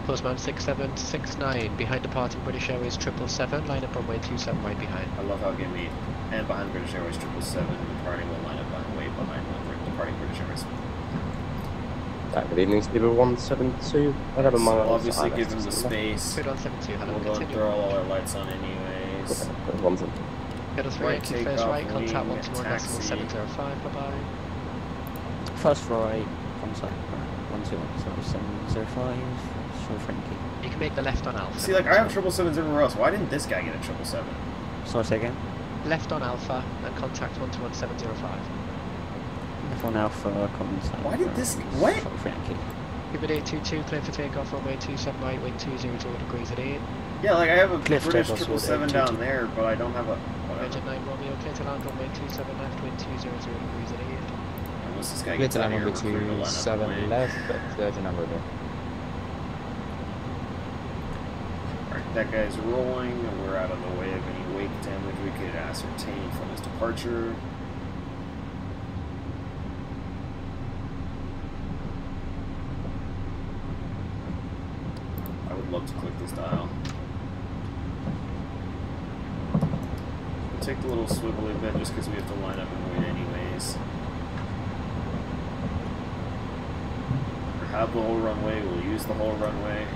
Postman 6769, behind departing British Airways 777, line up runway 27 right behind. I love how give me and behind British Airways 777, departing will line up way behind departing British Airways. Contact, good evening, Speedbird 172. 11 So miles. obviously give him the space. Speed 172, hello, We'll go and continue. throw all our lights on anyways. Okay, 172. Header 3, Right, exit take first off, right, contact wing, 121.705, bye-bye. First right, contact 121.705, short Frankie. You can make the left on Alpha. See, like, I have 777s everywhere else. Why didn't this guy get a 777? Sorry, say again? Left on Alpha, and contact 121.705. Left on Alpha, contact. Why did this... What? Short Frankie. Cubic 822, clear for takeoff, runway 27 right, wind 200 degrees at 8. Yeah, like, I have a Clear for British takeoff, 777 down there, but I don't have a... Virgin 9 Romeo, clear to land, runway 27 left, wind 200 degrees at 8. Unless this guy Clear gets to out land, of here, runway we're clear to line up 27 away. left, but Virgin number there. Alright, that guy's rolling, and we're out of the way of any wake damage we could ascertain from his departure. I would love to click this dial. We'll take the little swivelly bit just because we have to line up and wait anyways. Or have the whole runway, we'll use the whole runway.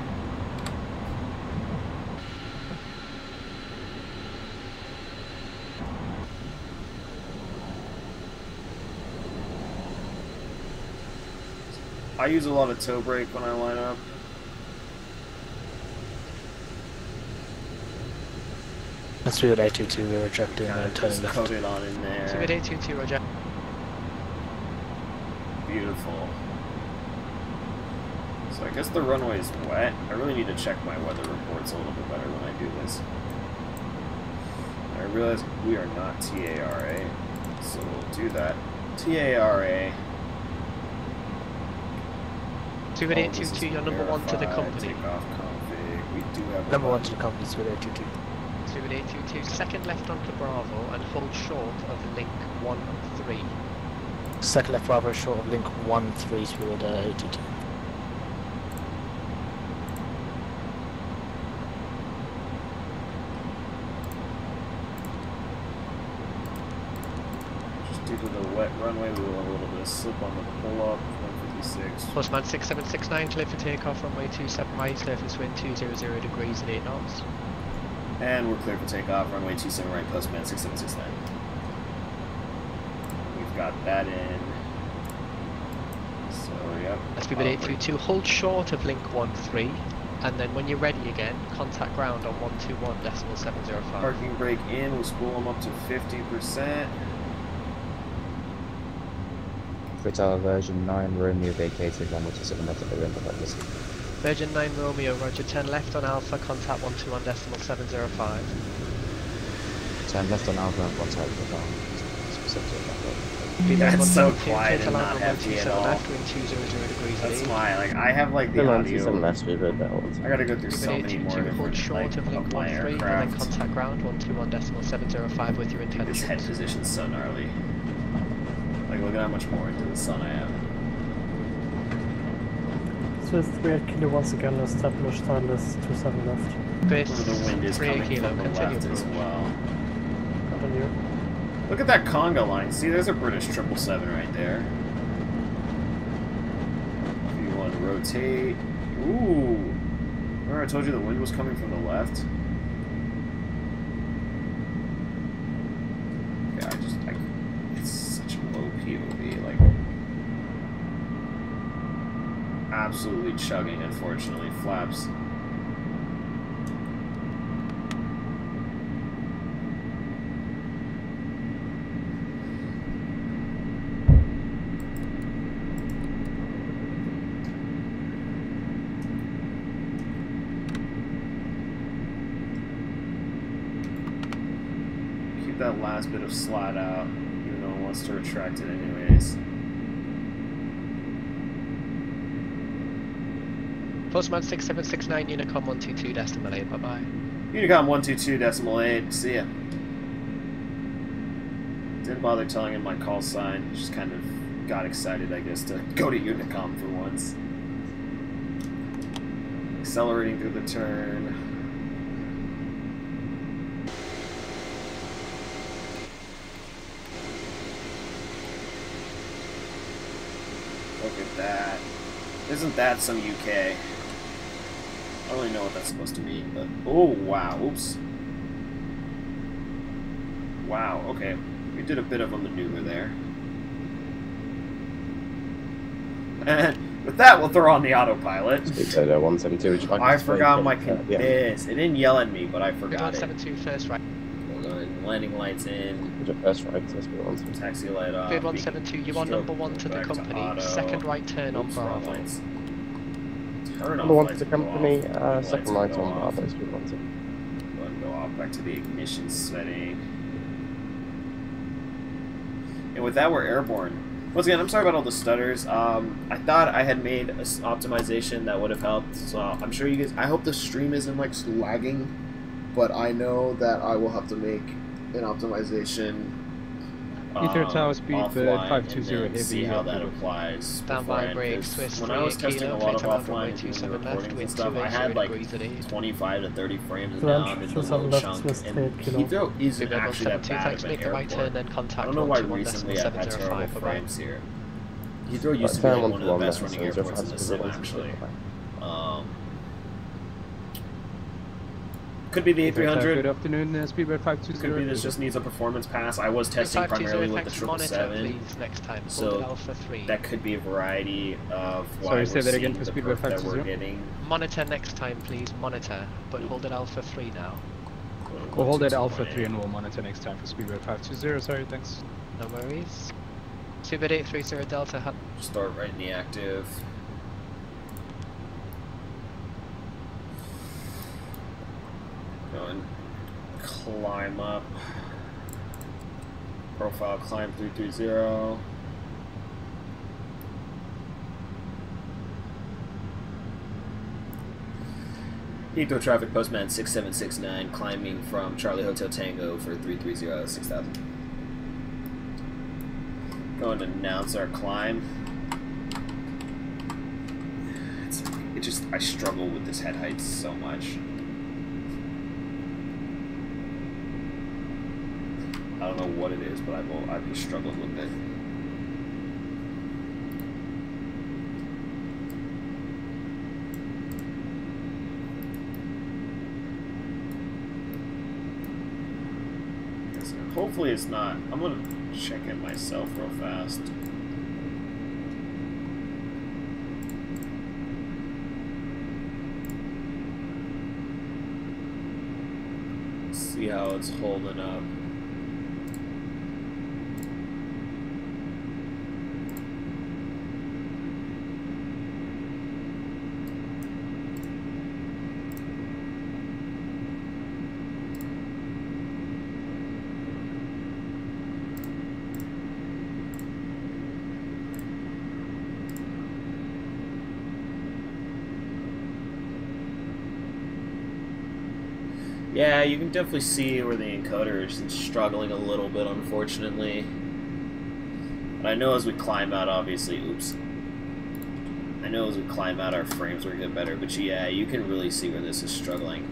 I use a lot of toe brake when I line up. Let's do it 822, we're rejecting and turning left. Coat it on in there. Speed 822, roger. Beautiful. So I guess the runway is wet. I really need to check my weather reports a little bit better when I do this. I realize we are not TARA, so we'll do that. TARA. Speed 822, you're number 1 to the company. Takeoff config. We do have Number 1 to the company, Speed 822. Speed 822, second left onto Bravo and hold short of link 13. Second left Bravo, short of link 13, Speed 822. Due to the wet runway, we will have a little bit of slip on the pull-up, 156. Postman 6769, clear for takeoff, runway 27 right, surface wind 200 degrees at 8 knots. And we're clear for takeoff, runway 27 right, Postman 6769. We've got that in. So, yep. Speed 822, hold short of link 13, and then when you're ready again, contact ground on 121.705. Parking brake in, we'll spool them up to 50%. Frital version 9, Romeo vacated, runway 27 left at the rim, but this. Virgin 9 Romeo, roger, turn left on Alpha, contact 121.705. Turn left on Alpha, contact the That's so quiet and not hefty at all. Left, wind 200 degrees at 8. That's why, like, I have like the audio. Left, we read that one. I gotta go through so many more different, hold short of link 13, and then contact ground 121.705 with your intention. This head position's so gnarly. Like, look at how much more into the sun I am. Swiss 38 kilo once again, established Thales 27 left. Base the wind is 3 coming kilo, from the continue left as approach. well. Continue. Look at that conga line. See, there's a British 777 right there. If you want to rotate. Ooh. Remember I told you the wind was coming from the left? It's such a low POV, like absolutely chugging, unfortunately. Flaps. Keep that last bit of slide out, even though it wants to retract it anyways. Postman 6769, Unicom 122.8, bye-bye. Unicom 122.8, see ya. Didn't bother telling him my call sign, just kind of got excited, I guess, to go to Unicom for once. Accelerating through the turn. Look at that. Isn't that some UK? I don't really know what that's supposed to mean, but... Oh, wow. Oops. Wow, okay. We did a bit of a maneuver there. And with that, we'll throw on the autopilot. Speak 172, would you like I to forgot my yeah. this. It didn't yell at me, but I forgot it. 172 first right. Hold on. Landing lights in. First right, so speed 172. Taxi light off. Cleared 172, you are number 1 to the company. Second right turn on Bravo. Turn Number 1 off to the company, second right on Bravo, speed 172. Go ahead and go off back to the ignition setting. And with that, we're airborne. Once again, I'm sorry about all the stutters. I thought I had made an optimization that would have helped, so I'm sure you guys... I hope the stream isn't, like, lagging, but I know that I will have to make an optimization Ether tower speed offline 520 and heavy. see how that applies. Standby brakes, Swiss when I was 3 testing a kilo, lot of take around offline runway 27 left, and wind stuff, I had like 25 to 30 frames and now I'm in the low chunk. And Heathrow isn't actually that bad of an airport. I don't know why recently I've had terrible frames here. Heathrow used to be like one of the best running airports in the sim, actually. Could be the A300. Good afternoon, Speedbird 520. Could be this just needs a performance pass. I was testing primarily with the 777, so that could be a variety of why we're seeing the perf that we're getting. Monitor next time, please. Monitor, but hold it Alpha 3 now. We'll hold it Alpha 3 and we'll monitor next time for Speedbird 520. Sorry, thanks. No worries. Speedbird 830 Delta Hut. Start right in the active. Go and climb up. Profile climb 330. Heathrow traffic postman 6769 climbing from Charlie Hotel Tango for 330 6000. Going to announce our climb. I struggle with this head height so much. I don't know what it is, but I've just struggled with it. Hopefully it's not. I'm gonna check it myself real fast. See how it's holding up. Yeah, you can definitely see where the encoder is struggling a little bit, unfortunately. But I know as we climb out, obviously, oops. I know as we climb out, our frames will get better. But yeah, you can really see where this is struggling.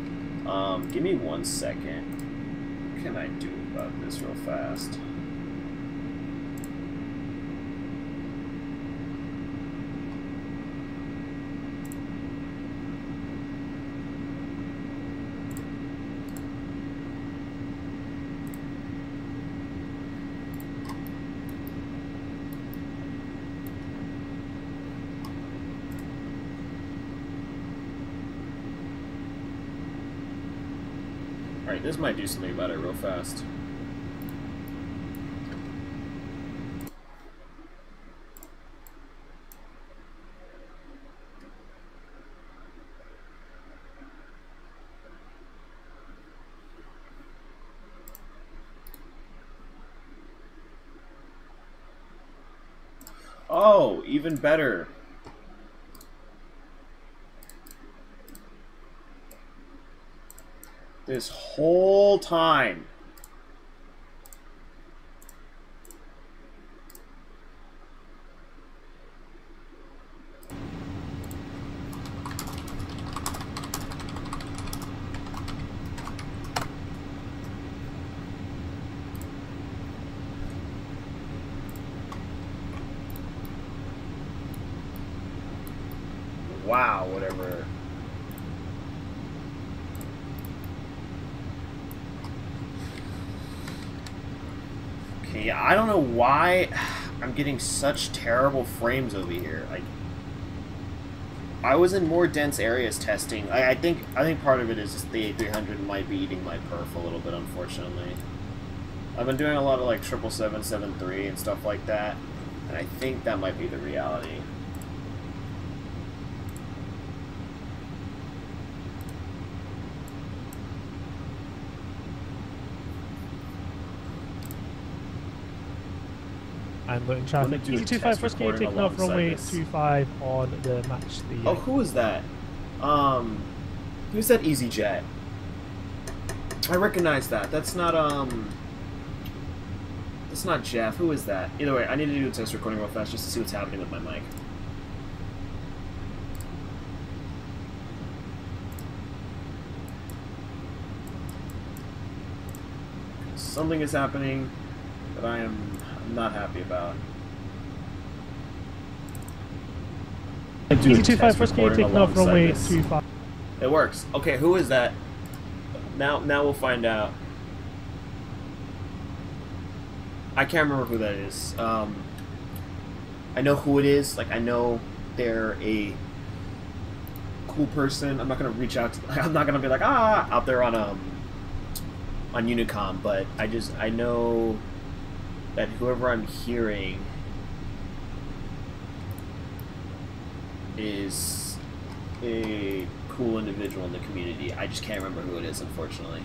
Give me 1 second. What can I do about this real fast? Alright, this might do something about it real fast. Oh, even better. This whole time. wow, whatever. Okay, yeah, I don't know why I'm getting such terrible frames over here. Like, I was in more dense areas testing. I think part of it is just the A300 might be eating my perf a little bit, unfortunately. I've been doing a lot of like 777-73 and stuff like that, and I think that might be the reality. And we're in traffic. EZ25 first gear taking off runway 25 on the match. Oh, who is that? Who's that EasyJet? I recognize that. That's not Jeff. Who is that? Either way, I need to do a test recording real fast just to see what's happening with my mic. Something is happening that I'm not happy about. EZ25 first gear taking off runway 25. It works. Okay, who is that? Now we'll find out. I can't remember who that is. I know who it is. Like, I know they're a cool person. I'm not gonna reach out to. I'm not gonna be like out there on Unicom, but I know that whoever I'm hearing is a cool individual in the community. I just can't remember who it is, unfortunately.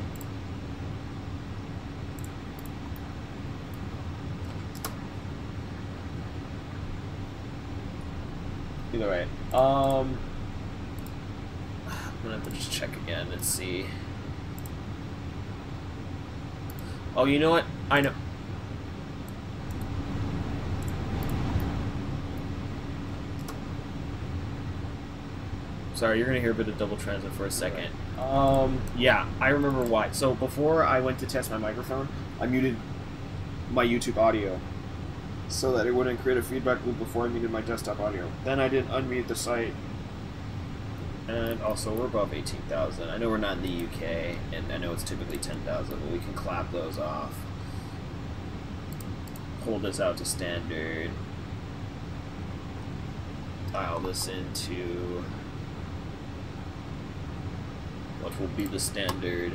Either way, I'm gonna have to just check again and see. Oh, you know what? I know. Sorry, you're gonna hear a bit of double transit for a second. Yeah, I remember why. So before I went to test my microphone, I muted my YouTube audio so that it wouldn't create a feedback loop before I muted my desktop audio. Then I didn't unmute the site. And also, we're above 18,000. I know we're not in the UK, and I know it's typically 10,000, but we can clap those off. Hold this out to standard. Dial this into what will be the standard.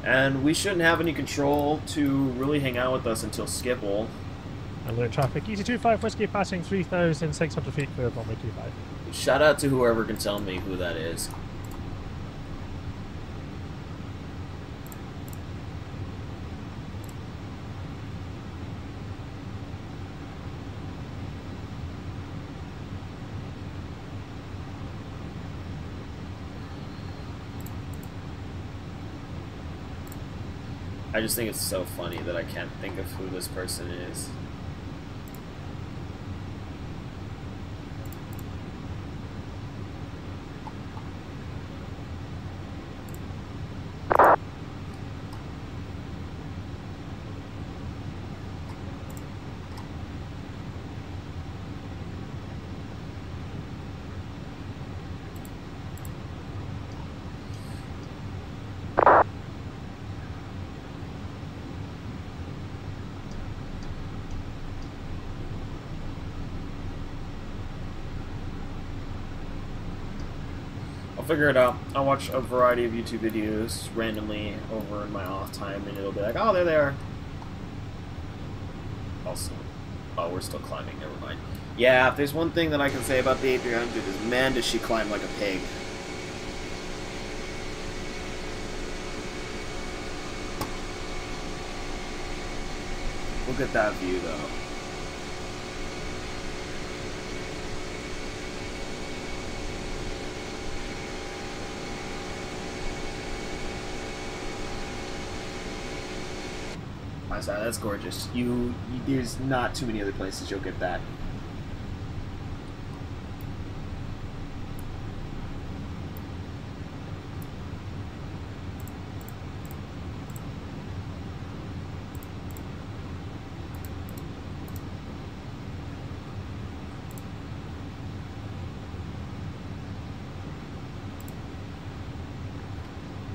And we shouldn't have any control to really hang out with us until Skipple. And we're in traffic. EZ25 first gear passing 3,600 feet for runway 25. Shout out to whoever can tell me who that is. I just think it's so funny that I can't think of who this person is. I'll figure it out. I'll watch a variety of YouTube videos randomly over in my off time, and it'll be like, oh, there they are. Also, oh, we're still climbing, never mind. Yeah, if there's one thing that I can say about the A300 is, man, does she climb like a pig. Look at that view, though. That's gorgeous. There's not too many other places you'll get that.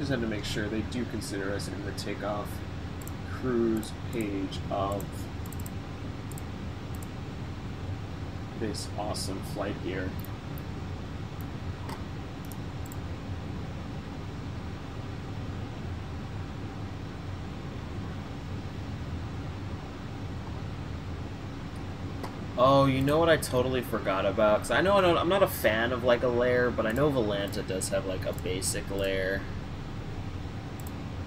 just had to make sure they do consider us in the takeoff cruise page of this awesome flight here. Oh, you know what I totally forgot about? Because I'm not a fan of like a layer, but I know Volanta does have like a basic layer.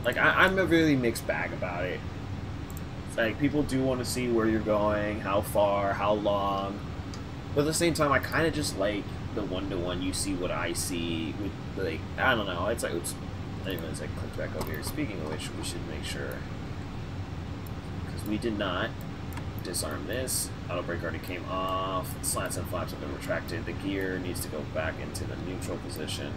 Like I'm a really mixed bag about it. It's like people do want to see where you're going, how far, how long, but at the same time, I kind of just like the one-to-one. You see what I see with like I don't know. It's like oops. Anyways, I clicked back over here. Speaking of which, we should make sure because we did not disarm this. Auto brake already came off. Slats and flaps have been retracted. The gear needs to go back into the neutral position.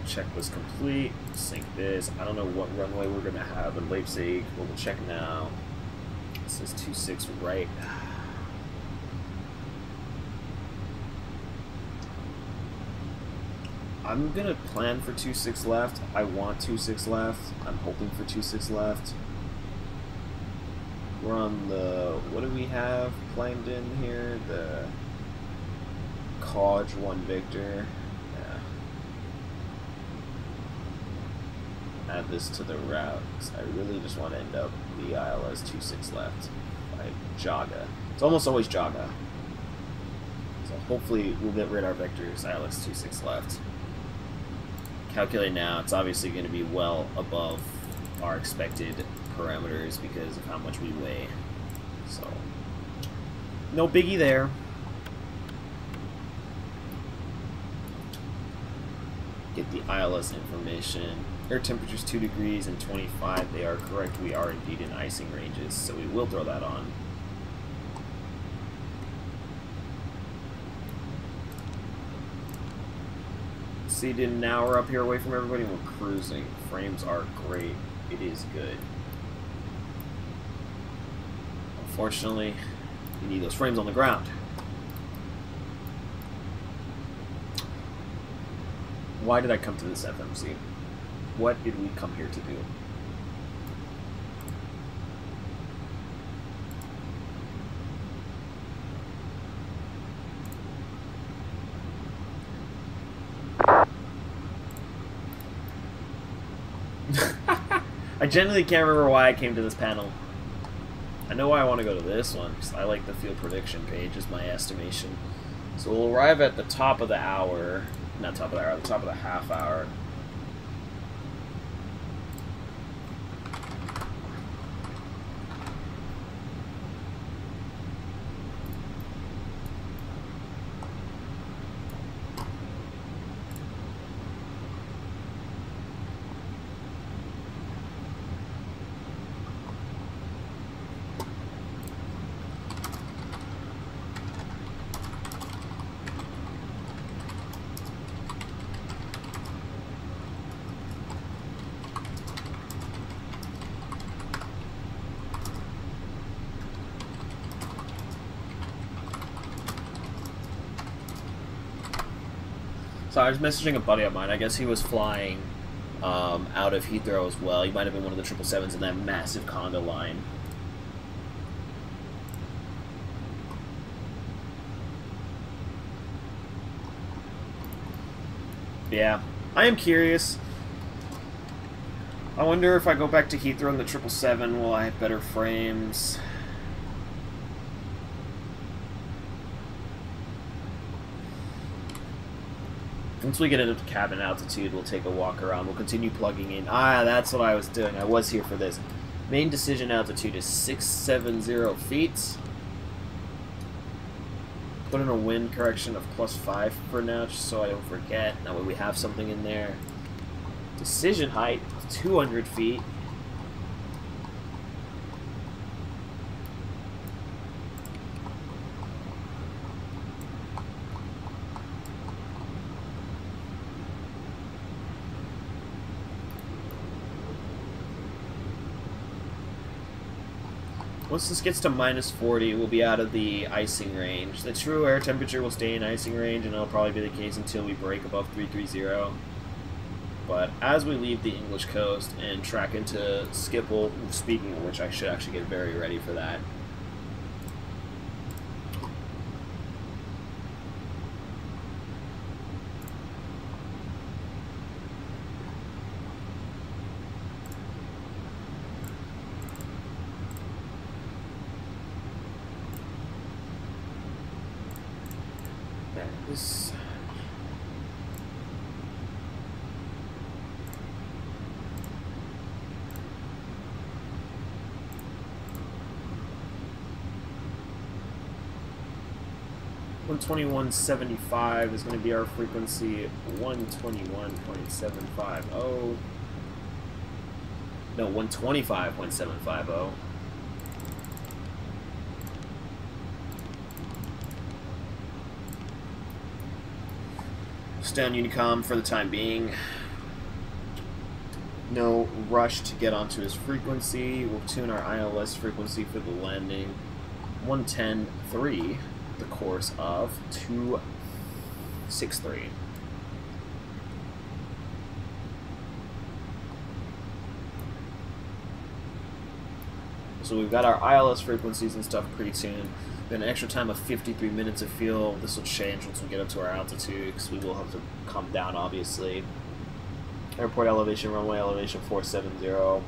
Check was complete. Sync this. I don't know what runway we're gonna have in Leipzig. We'll check now. It says 26 right. I'm gonna plan for 26 left. I want 26 left. I'm hoping for 26 left. We're on the, what do we have planned in here? The Cog 1 Victor. Yeah. Add this to the route. I really just want to end up the ILS 26 left by Jaga. It's almost always Jaga. So hopefully we'll get rid of our vectors ILS 26 left. Calculate now, it's obviously going to be well above our expected parameters because of how much we weigh. So, no biggie there. Get the ILS information. Air temperature's 2 degrees and 25. They are correct. We are indeed in icing ranges, so we will throw that on. Seated an hour up here away from everybody. We're cruising. Frames are great. It is good. Unfortunately, you need those frames on the ground. Why did I come to this FMC? What did we come here to do? I genuinely can't remember why I came to this panel. I know why I want to go to this one, because I like the field prediction page, is my estimation. So we'll arrive at the top of the hour, not top of the hour, the top of the half hour. So I was messaging a buddy of mine. I guess he was flying out of Heathrow as well. He might have been one of the 777s in that massive Conga line. Yeah, I am curious. I wonder if I go back to Heathrow in the 777, will I have better frames? Once we get into cabin altitude, we'll take a walk around. We'll continue plugging in. Ah, that's what I was doing. I was here for this. Main decision altitude is 670 feet. Put in a wind correction of +5 for now, just so I don't forget. That way we have something in there. Decision height, 200 feet. Once this gets to -40, we'll be out of the icing range. The true air temperature will stay in icing range, and that'll probably be the case until we break above 330. But as we leave the English coast and track into Schiphol, speaking of which, I should actually get very ready for that. This 121.75 is going to be our frequency. 121.750. No, 125.750. Down Unicom for the time being. No rush to get onto his frequency. We'll tune our ILS frequency for the landing. 110.3, the course of 263. So we've got our ILS frequencies and stuff pre-tuned. An extra time of 53 minutes of fuel. This will change once we get up to our altitude, because we will have to come down, obviously. Airport elevation, runway elevation 470.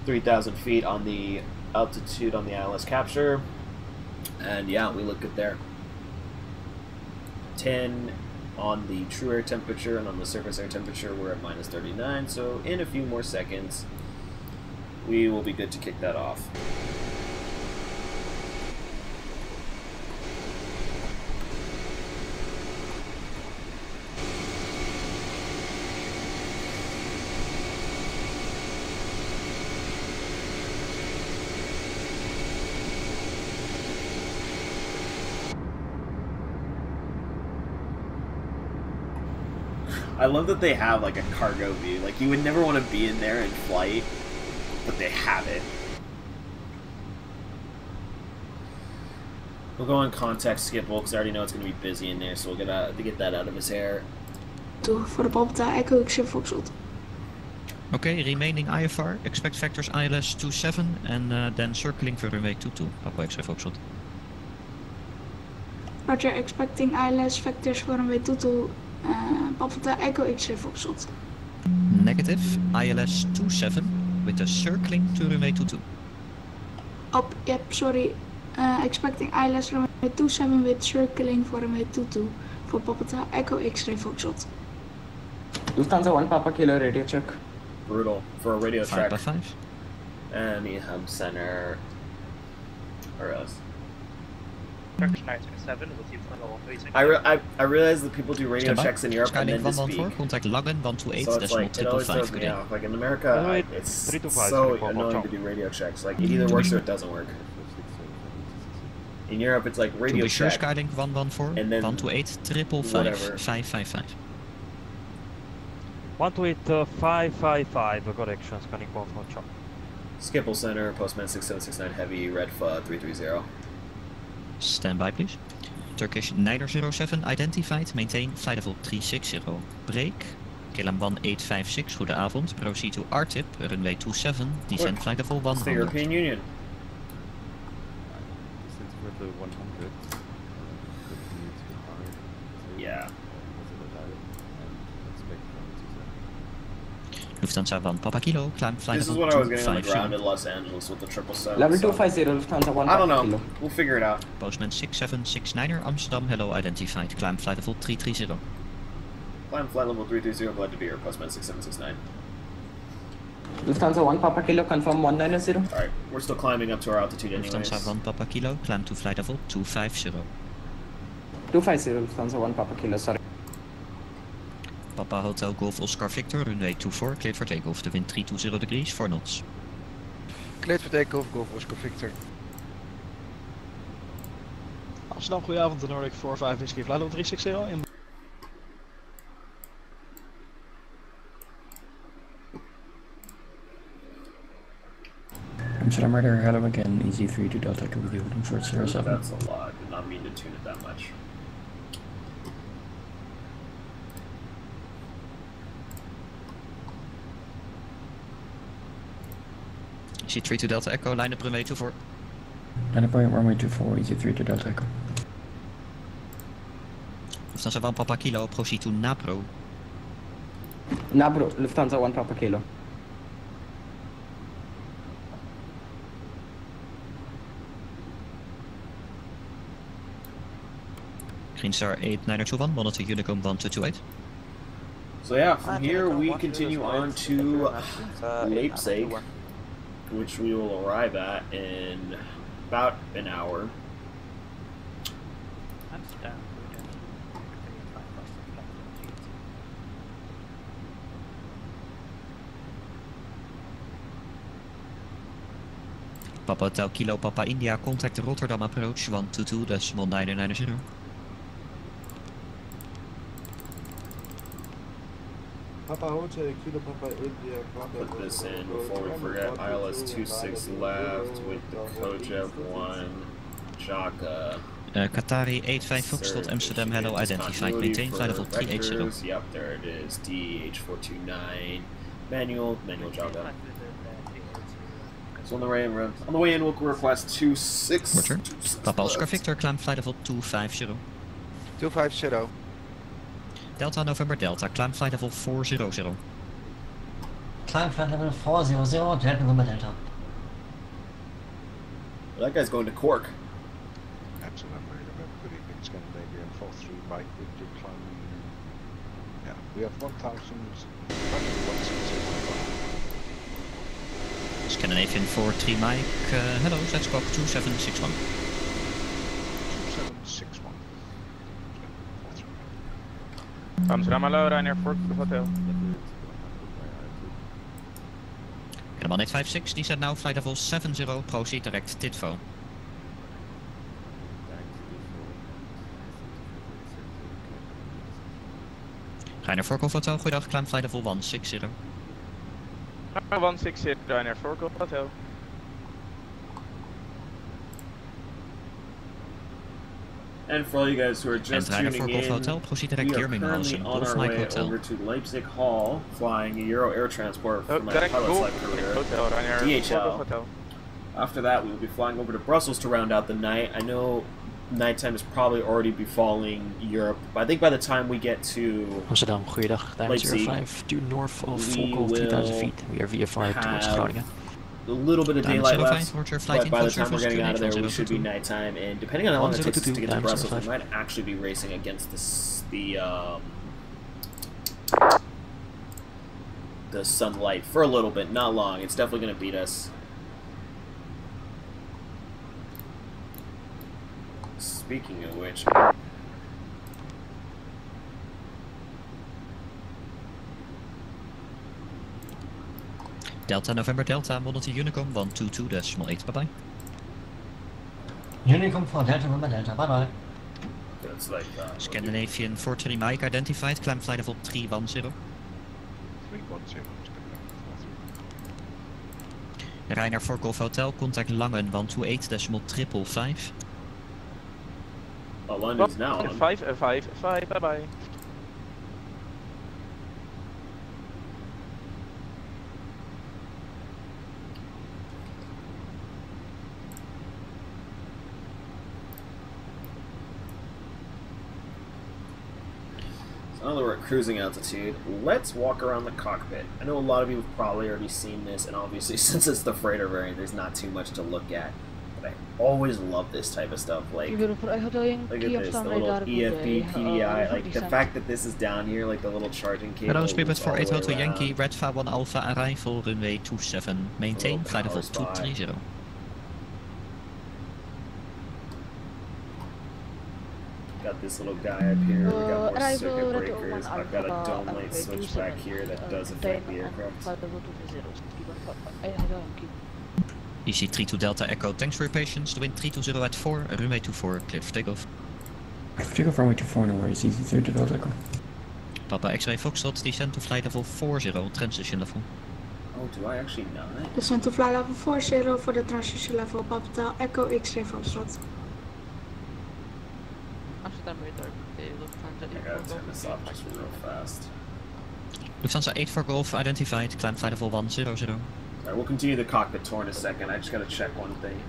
3,000 feet on the altitude on the ILS capture. And yeah, we look good there. 10 on the true air temperature, and on the surface air temperature, we're at -39. So in a few more seconds, we will be good to kick that off. I love that they have like a cargo view. Like, you would never want to be in there in flight, but they have it. We'll go and contact Schiphol because I already know it's going to be busy in there, so we'll get that out of his hair. For the Papa Echo X-ray Foxtrot. Okay, remaining IFR, expect factors ILS 27 and then circling for runway 22, Papa X-ray Foxtrot. Roger, expecting ILS factors for runway 22, Papa Echo X-ray Foxtrot. Negative, ILS 27 with a circling to runway 22. Up, yep, sorry. Expecting ILS runway 27 with circling for runway 22 for Papa Echo X-ray Foxtrot. Lufthansa 1 Papa Kilo radio check. Brutal for a radio check. 5x5. And the hub center. Or else. I realize that people do radio checks in Europe and then just speak. Contact Langen 128, So it's like, it always throws me off. Like in America, it's so annoying to do radio checks. Like, it either works or it doesn't work. In Europe, it's like radio check. Skylink 114, and then 128, 555, 555. 128, 555, correction, scanning 114. Schiphol Center, Postman 6769 Heavy, Red FUD 330. Stand by, please. Turkish Niner 07 identified, maintain flight level 360. Break, KLM 1856, goedenavond. Proceed to RTIP, runway 27, descend flight level 100. It's the European Union. Since we're the 100, yeah. Lufthansa 1 Papa Kilo, climb flight This is level what I was getting on the 250. ground in Los Angeles with the 777. Level 250, Lufthansa 1 I don't Papa know. Kilo. We'll figure it out. Postman 6769er Amsterdam, hello identified, climb flight level 330. Climb flight level 330, glad to be here, Postman 6769. Lufthansa 1 Papa Kilo, confirm 190. Alright, we're still climbing up to our altitude anyways. Lufthansa 1 Papa Kilo, climb to flight level 250. 250, Lufthansa 1 Papa Kilo, sorry. Papa Hotel Golf Oscar Victor, runway 24, cleared for takeoff, the wind 320 degrees, 4 knots. Cleared for takeoff, Golf Oscar Victor. Amsterdam, goedenavond, de Nordic 45 Whiskey Flight Level 360 in. Amsterdam Radar, hello again, EZ3 to Delta Echo with you, heading short 07. That's a lot. Did not mean to tune it that much. EC3 to Delta Echo, line up runway 24. Line up runway 24, EZ3 to Delta Echo. Lufthansa 1 Papa Kilo, proceed to Napro. Napro, Lufthansa 1 Papa Kilo. Green Star 8921, monitor Unicom 1228. So yeah, from here we continue on to Leipzig, which we will arrive at in about an hour. Papa Hotel Kilo Papa India, contact Rotterdam approach 122.990. Papa Hotel Kilo Papa India. Put this in before we forget. ILS 26 left with the Kojeb 1 Jaka. Qatari 85 Foxtrot Amsterdam, hello, identified, maintain flight level 380. Yep, there it is. DH429. Manual Jaka. So on the way in, we'll request 26. Roger. Papa Oscar Victor, climb flight level 250. 250. Delta November Delta, climb flight level 400. Climb flight level 400, Delta November Delta. That guy's going to Cork. Absolutely. Good evening, Scandinavian 43 Mike with decline. Yeah, we have 1,000. Scandinavian 43 Mike, hello, let's go 2761. 2761. Amsterdam, hello, Ryanair 4 Hotel. Kinaman 856, descend now, flight level 70, proceed direct Titfo. Ryanair 4 Hotel, goeiedag, climb flight level 160. 160, Ryanair 4 Hotel. And for all you guys who are just tuning in, we are currently on our way over to Leipzig-Halle, flying a Euro Air Transport for my pilot's life career, DHL. After that, we will be flying over to Brussels to round out the night. I know nighttime is probably already befalling Europe, but I think by the time we get to Amsterdam, goeiedag, Leipzig, 05, due north of Volkel 3000 feet. We are VF5 towards Groningen. A little bit of daylight left, but by the time we're getting out of there, we should be 2 nighttime, and depending on how long it takes us to get to Brussels, we might actually be racing against the sunlight for a little bit, not long. It's definitely going to beat us. Speaking of which, Delta November Delta, monitor Unicom 122.8, bye bye. Unicom for Delta November Delta, bye bye. That's like Scandinavian 43 Mike identified, climb flight level 310. 310. Ryanair 4 Golf Hotel, contact Langen 128.555. Oh, London's now on. 5, bye bye. So now that we're at cruising altitude, let's walk around the cockpit. I know a lot of you have probably already seen this, and obviously since it's the freighter variant, there's not too much to look at. But I always love this type of stuff. Like, look at this, the little EFB, PDI, like the fact that this is down here, like the little charging cable. Hello, Spirit 48 Hotel Yankee, Red 1 Alpha arrival, runway 27, maintain, flight level 230. Got this little guy up here, we got more circuit breakers, I've got a dome light switch back here that does affect the aircraft. EC3 to Delta Echo, thanks for your patience, the wind 320 at 4, runway 24, clear for takeoff. Takeoff runway 24, no worries, EC3 to Delta Echo. Papa X-ray Foxtrot, descend to flight level 40, transition level. Oh, do I actually not? Descend to fly level 40 for the transition level, Papa Hotel, Echo X-ray Foxtrot. I gotta turn this off just real fast. Lufthansa 8 for Golf identified, climb flight level 100. Alright, we'll continue the cockpit tour in a second. I just gotta check one thing.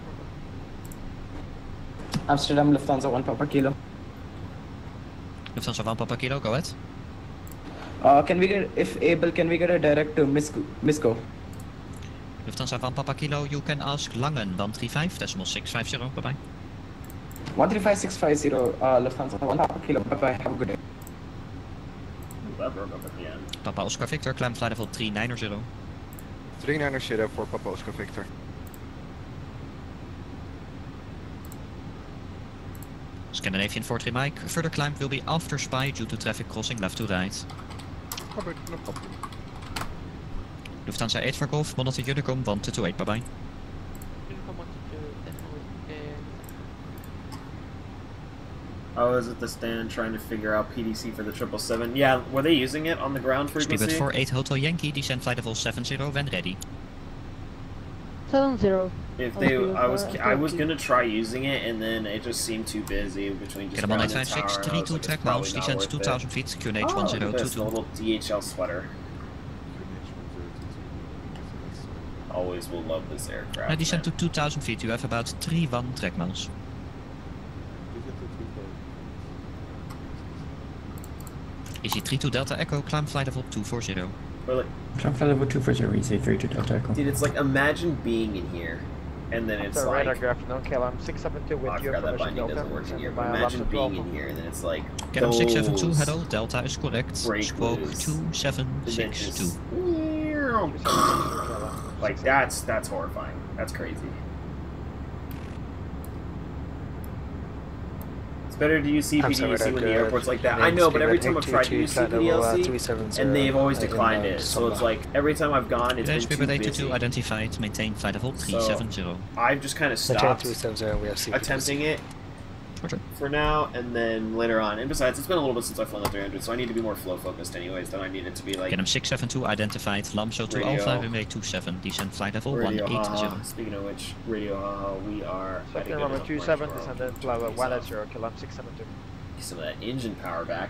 Amsterdam, Lufthansa 1 Papa Kilo. Lufthansa 1 Papa Kilo, go ahead. Can we get, if able, can we get a direct to Misco? Lufthansa 1 Papa Kilo, you can ask Langen 135.650, bye bye. 135650, Lufthansa 1 Papa Kilo, bye bye, have a good day. That broke up at the end. Papa Oscar Victor, climb flight level 390. 390 for Papa Oscar Victor. Scandinavian 43 Mike, further climb will be after Spy due to traffic crossing left to right. Robert, no problem. Lufthansa 8 for Golf, monitor Unicom 1228, bye bye. Oh, is it the stand trying to figure out PDC for the 777? Yeah, were they using it on the ground frequency? Speedbird 48 Hotel Yankee, descend flight level 70 when ready. 70. If they, I was gonna try using it, and then it just seemed too busy between just ground and tower. 856, 32 track mouse, descend 2000 feet, QNH 1022. A little DHL sweater. Always will love this aircraft. Descend to 2000 feet, you have about 3-1 track miles. EC3 to Delta Echo, climb flight level 240. Really? Climb flight level 240, EC3 to Delta Echo. Dude, it's like, imagine being in here, and then it's like... radar graph, no KLM 672 with your that binding doesn't work in here, but imagine being in here, and then it's like... KLM 672, hello, Delta is correct. Squawk 2762. Like, that's horrifying. That's crazy. It's better to use CPDLC when the airport's like that. I know, but every time I've tried to use CPDLC, and they've always declined it. So it's like, every time I've gone, it's been too busy. Identified, maintain flight level 370. So I've just kind of stopped attempting it for now, and then later on. And besides, it's been a little bit since I've flown the 300, so I need to be more flow focused anyways. Then I need it to be like... KLM 672 identified, Lamso to Alpha, runway 27, descend flight level 180. Speaking of which, Radio we are... Second runway 27, descend then flight level 180, KLM 672. Some of that engine power back.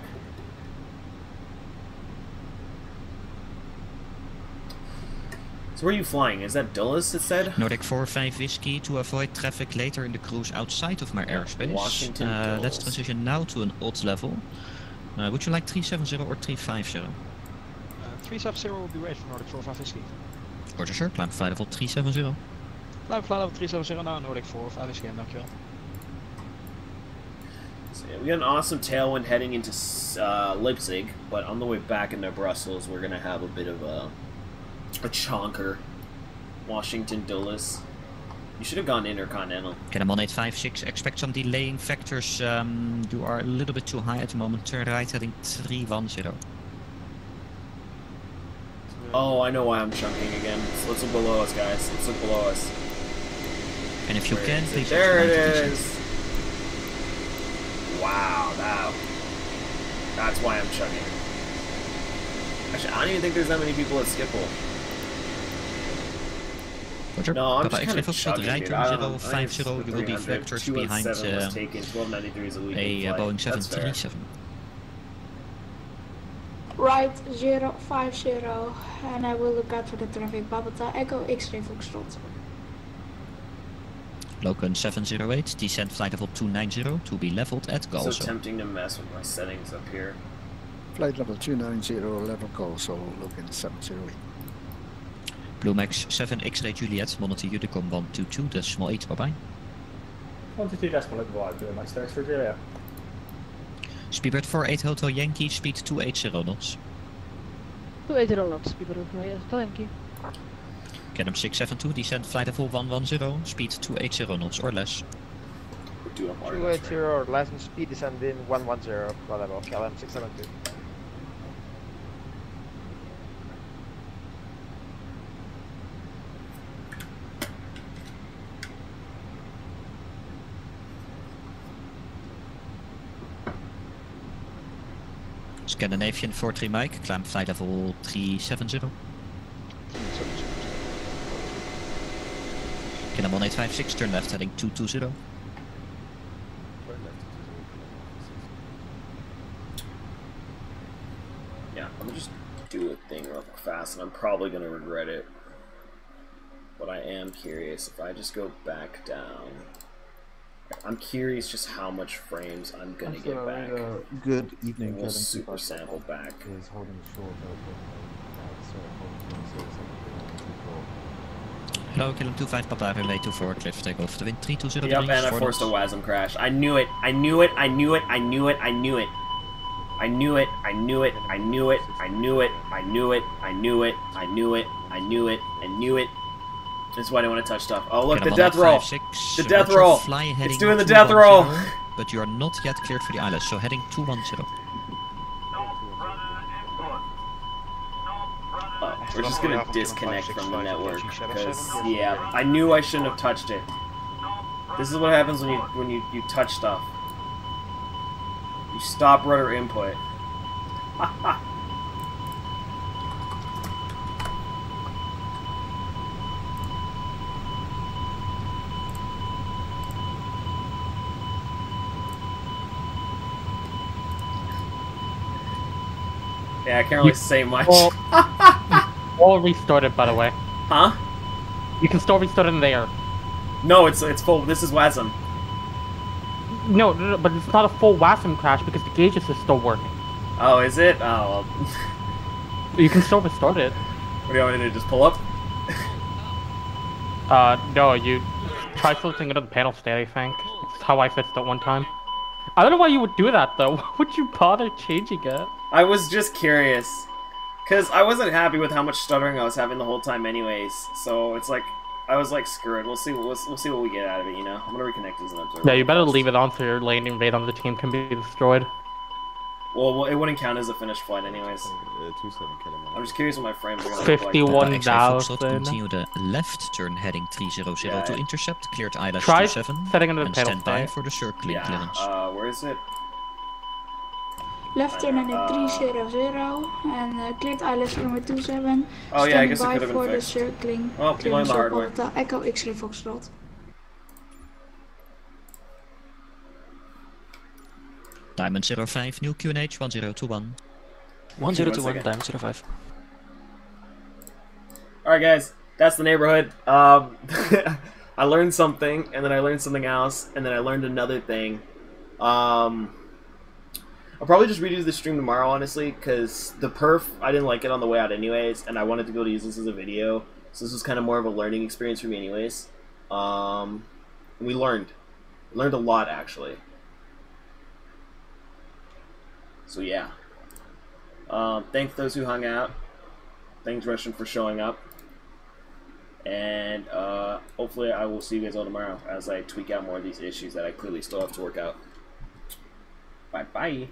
So where are you flying? Is that Dulles, it said? Nordic 45 Whiskey to avoid traffic later in the cruise outside of my airspace. Washington let's transition now to an odd level. Would you like 370 or 350? 370 will be ready for Nordic 45 Whiskey. Roger sir, climb flight level 370. Climb flight level 370 now, Nordic 45 Whiskey, dankjewel. So yeah, we got an awesome tailwind heading into Leipzig, but on the way back into Brussels, we're gonna have a bit of a chonker. Washington Dulles. You should have gone intercontinental. KLM 1856, expect some delaying factors. You are a little bit too high at the moment. Turn right heading 310. Oh, I know why I'm chunking again. So let's look below us, guys. Let's look below us. And if you can, please. There it is. Wow, that's why I'm chugging. Actually, I don't even think there's that many people at Schiphol. Roger. No, I'm Papa just kind of chugging, right dude. 050, you will be vectors behind was taken, 1293 a week a Boeing 737. Right 050, and I will look out for the traffic. Babata Echo X-ray Foxtrot. Logan 708, descend flight level 290 to be leveled at Galso. So tempting to mess with my settings up here. Flight level 290, level Galso, Logan 708. Blue Max 7 X-ray Juliet, monitor Unicom 122.8, bye bye. 122.8, Blue Max thanks for Juliet. Speedbird 48 Hotel Yankee, speed 280 knots. 280 knots, Speedbird for Hotel Yankee. KLM 672, descend flight level 110, speed 280 knots or less. 280 or less, and speed descend in 110, whatever, KLM 672. Scandinavian 43 Mike, climb flight level 370. KLM 1856, turn left heading 220. Yeah, I'm gonna just do a thing real fast, and I'm probably gonna regret it. But I am curious if I just go back down. I'm curious just how much frames I'm gonna get back. Good evening, We'll super sample back. Is holding short Hello, KLM 25 Papa, runway 24, clear for takeoff to wind 320. Yep, and I forced a WASM crash. I knew it. I knew it. I knew it. I knew it. I knew it. I knew it. I knew it. I knew it. I knew it. I knew it. I knew it. I knew it. I knew it. I knew it. That's why I didn't want to touch stuff. Oh look, the death roll. The death roll. It's doing the death roll. But you are not yet cleared for the ILS, so heading 210. We're just gonna disconnect from the network because yeah, I knew I shouldn't have touched it. This is what happens when you touch stuff. You stop rudder input. Yeah, I can't really say much. Or restart it, by the way. Huh? You can still restart it in there. No, it's full. This is WASM. No, but it's not a full WASM crash because the gauges are still working. Oh, is it? Oh, well. You can still restart it. What do you want me to do? Just pull up? No, you try selecting it on the panel state, I think. It's how I fixed it one time. I don't know why you would do that, though. Why would you bother changing it? I was just curious. Because I wasn't happy with how much stuttering I was having the whole time anyways. So it's like, I was like, screw it. We'll see what we get out of it, you know? I'm going to reconnect as an observer. Yeah, you better leave it on so your landing rate on the team can be destroyed. Well, it wouldn't count as a finished flight anyways. I'm just curious what my frames are going to look like. 51,000. Continue the left turn heading 300 to intercept, cleared ILS Try 27, setting under the and panel stand by state. for the circling clearance. Where is it? Left turn heading 300 and cleared ILS runway 27. Oh yeah, I guess it Standing could have by for been the fixed. circling. Oh, you learned the hard way. Echo X-ray Foxtrot. Diamond 05, new QNH 1021. 1021, Diamond 05. Alright guys, that's the neighborhood. I learned something, and then I learned something else, and then I learned another thing. I'll probably just redo the stream tomorrow, honestly, because the perf, I didn't like it on the way out anyways, and I wanted to be able to use this as a video, so this was kind of more of a learning experience for me anyways. We learned a lot, actually. So yeah. Thanks those who hung out. Thanks Russian for showing up. And hopefully I will see you guys all tomorrow as I tweak out more of these issues that I clearly still have to work out. Bye bye.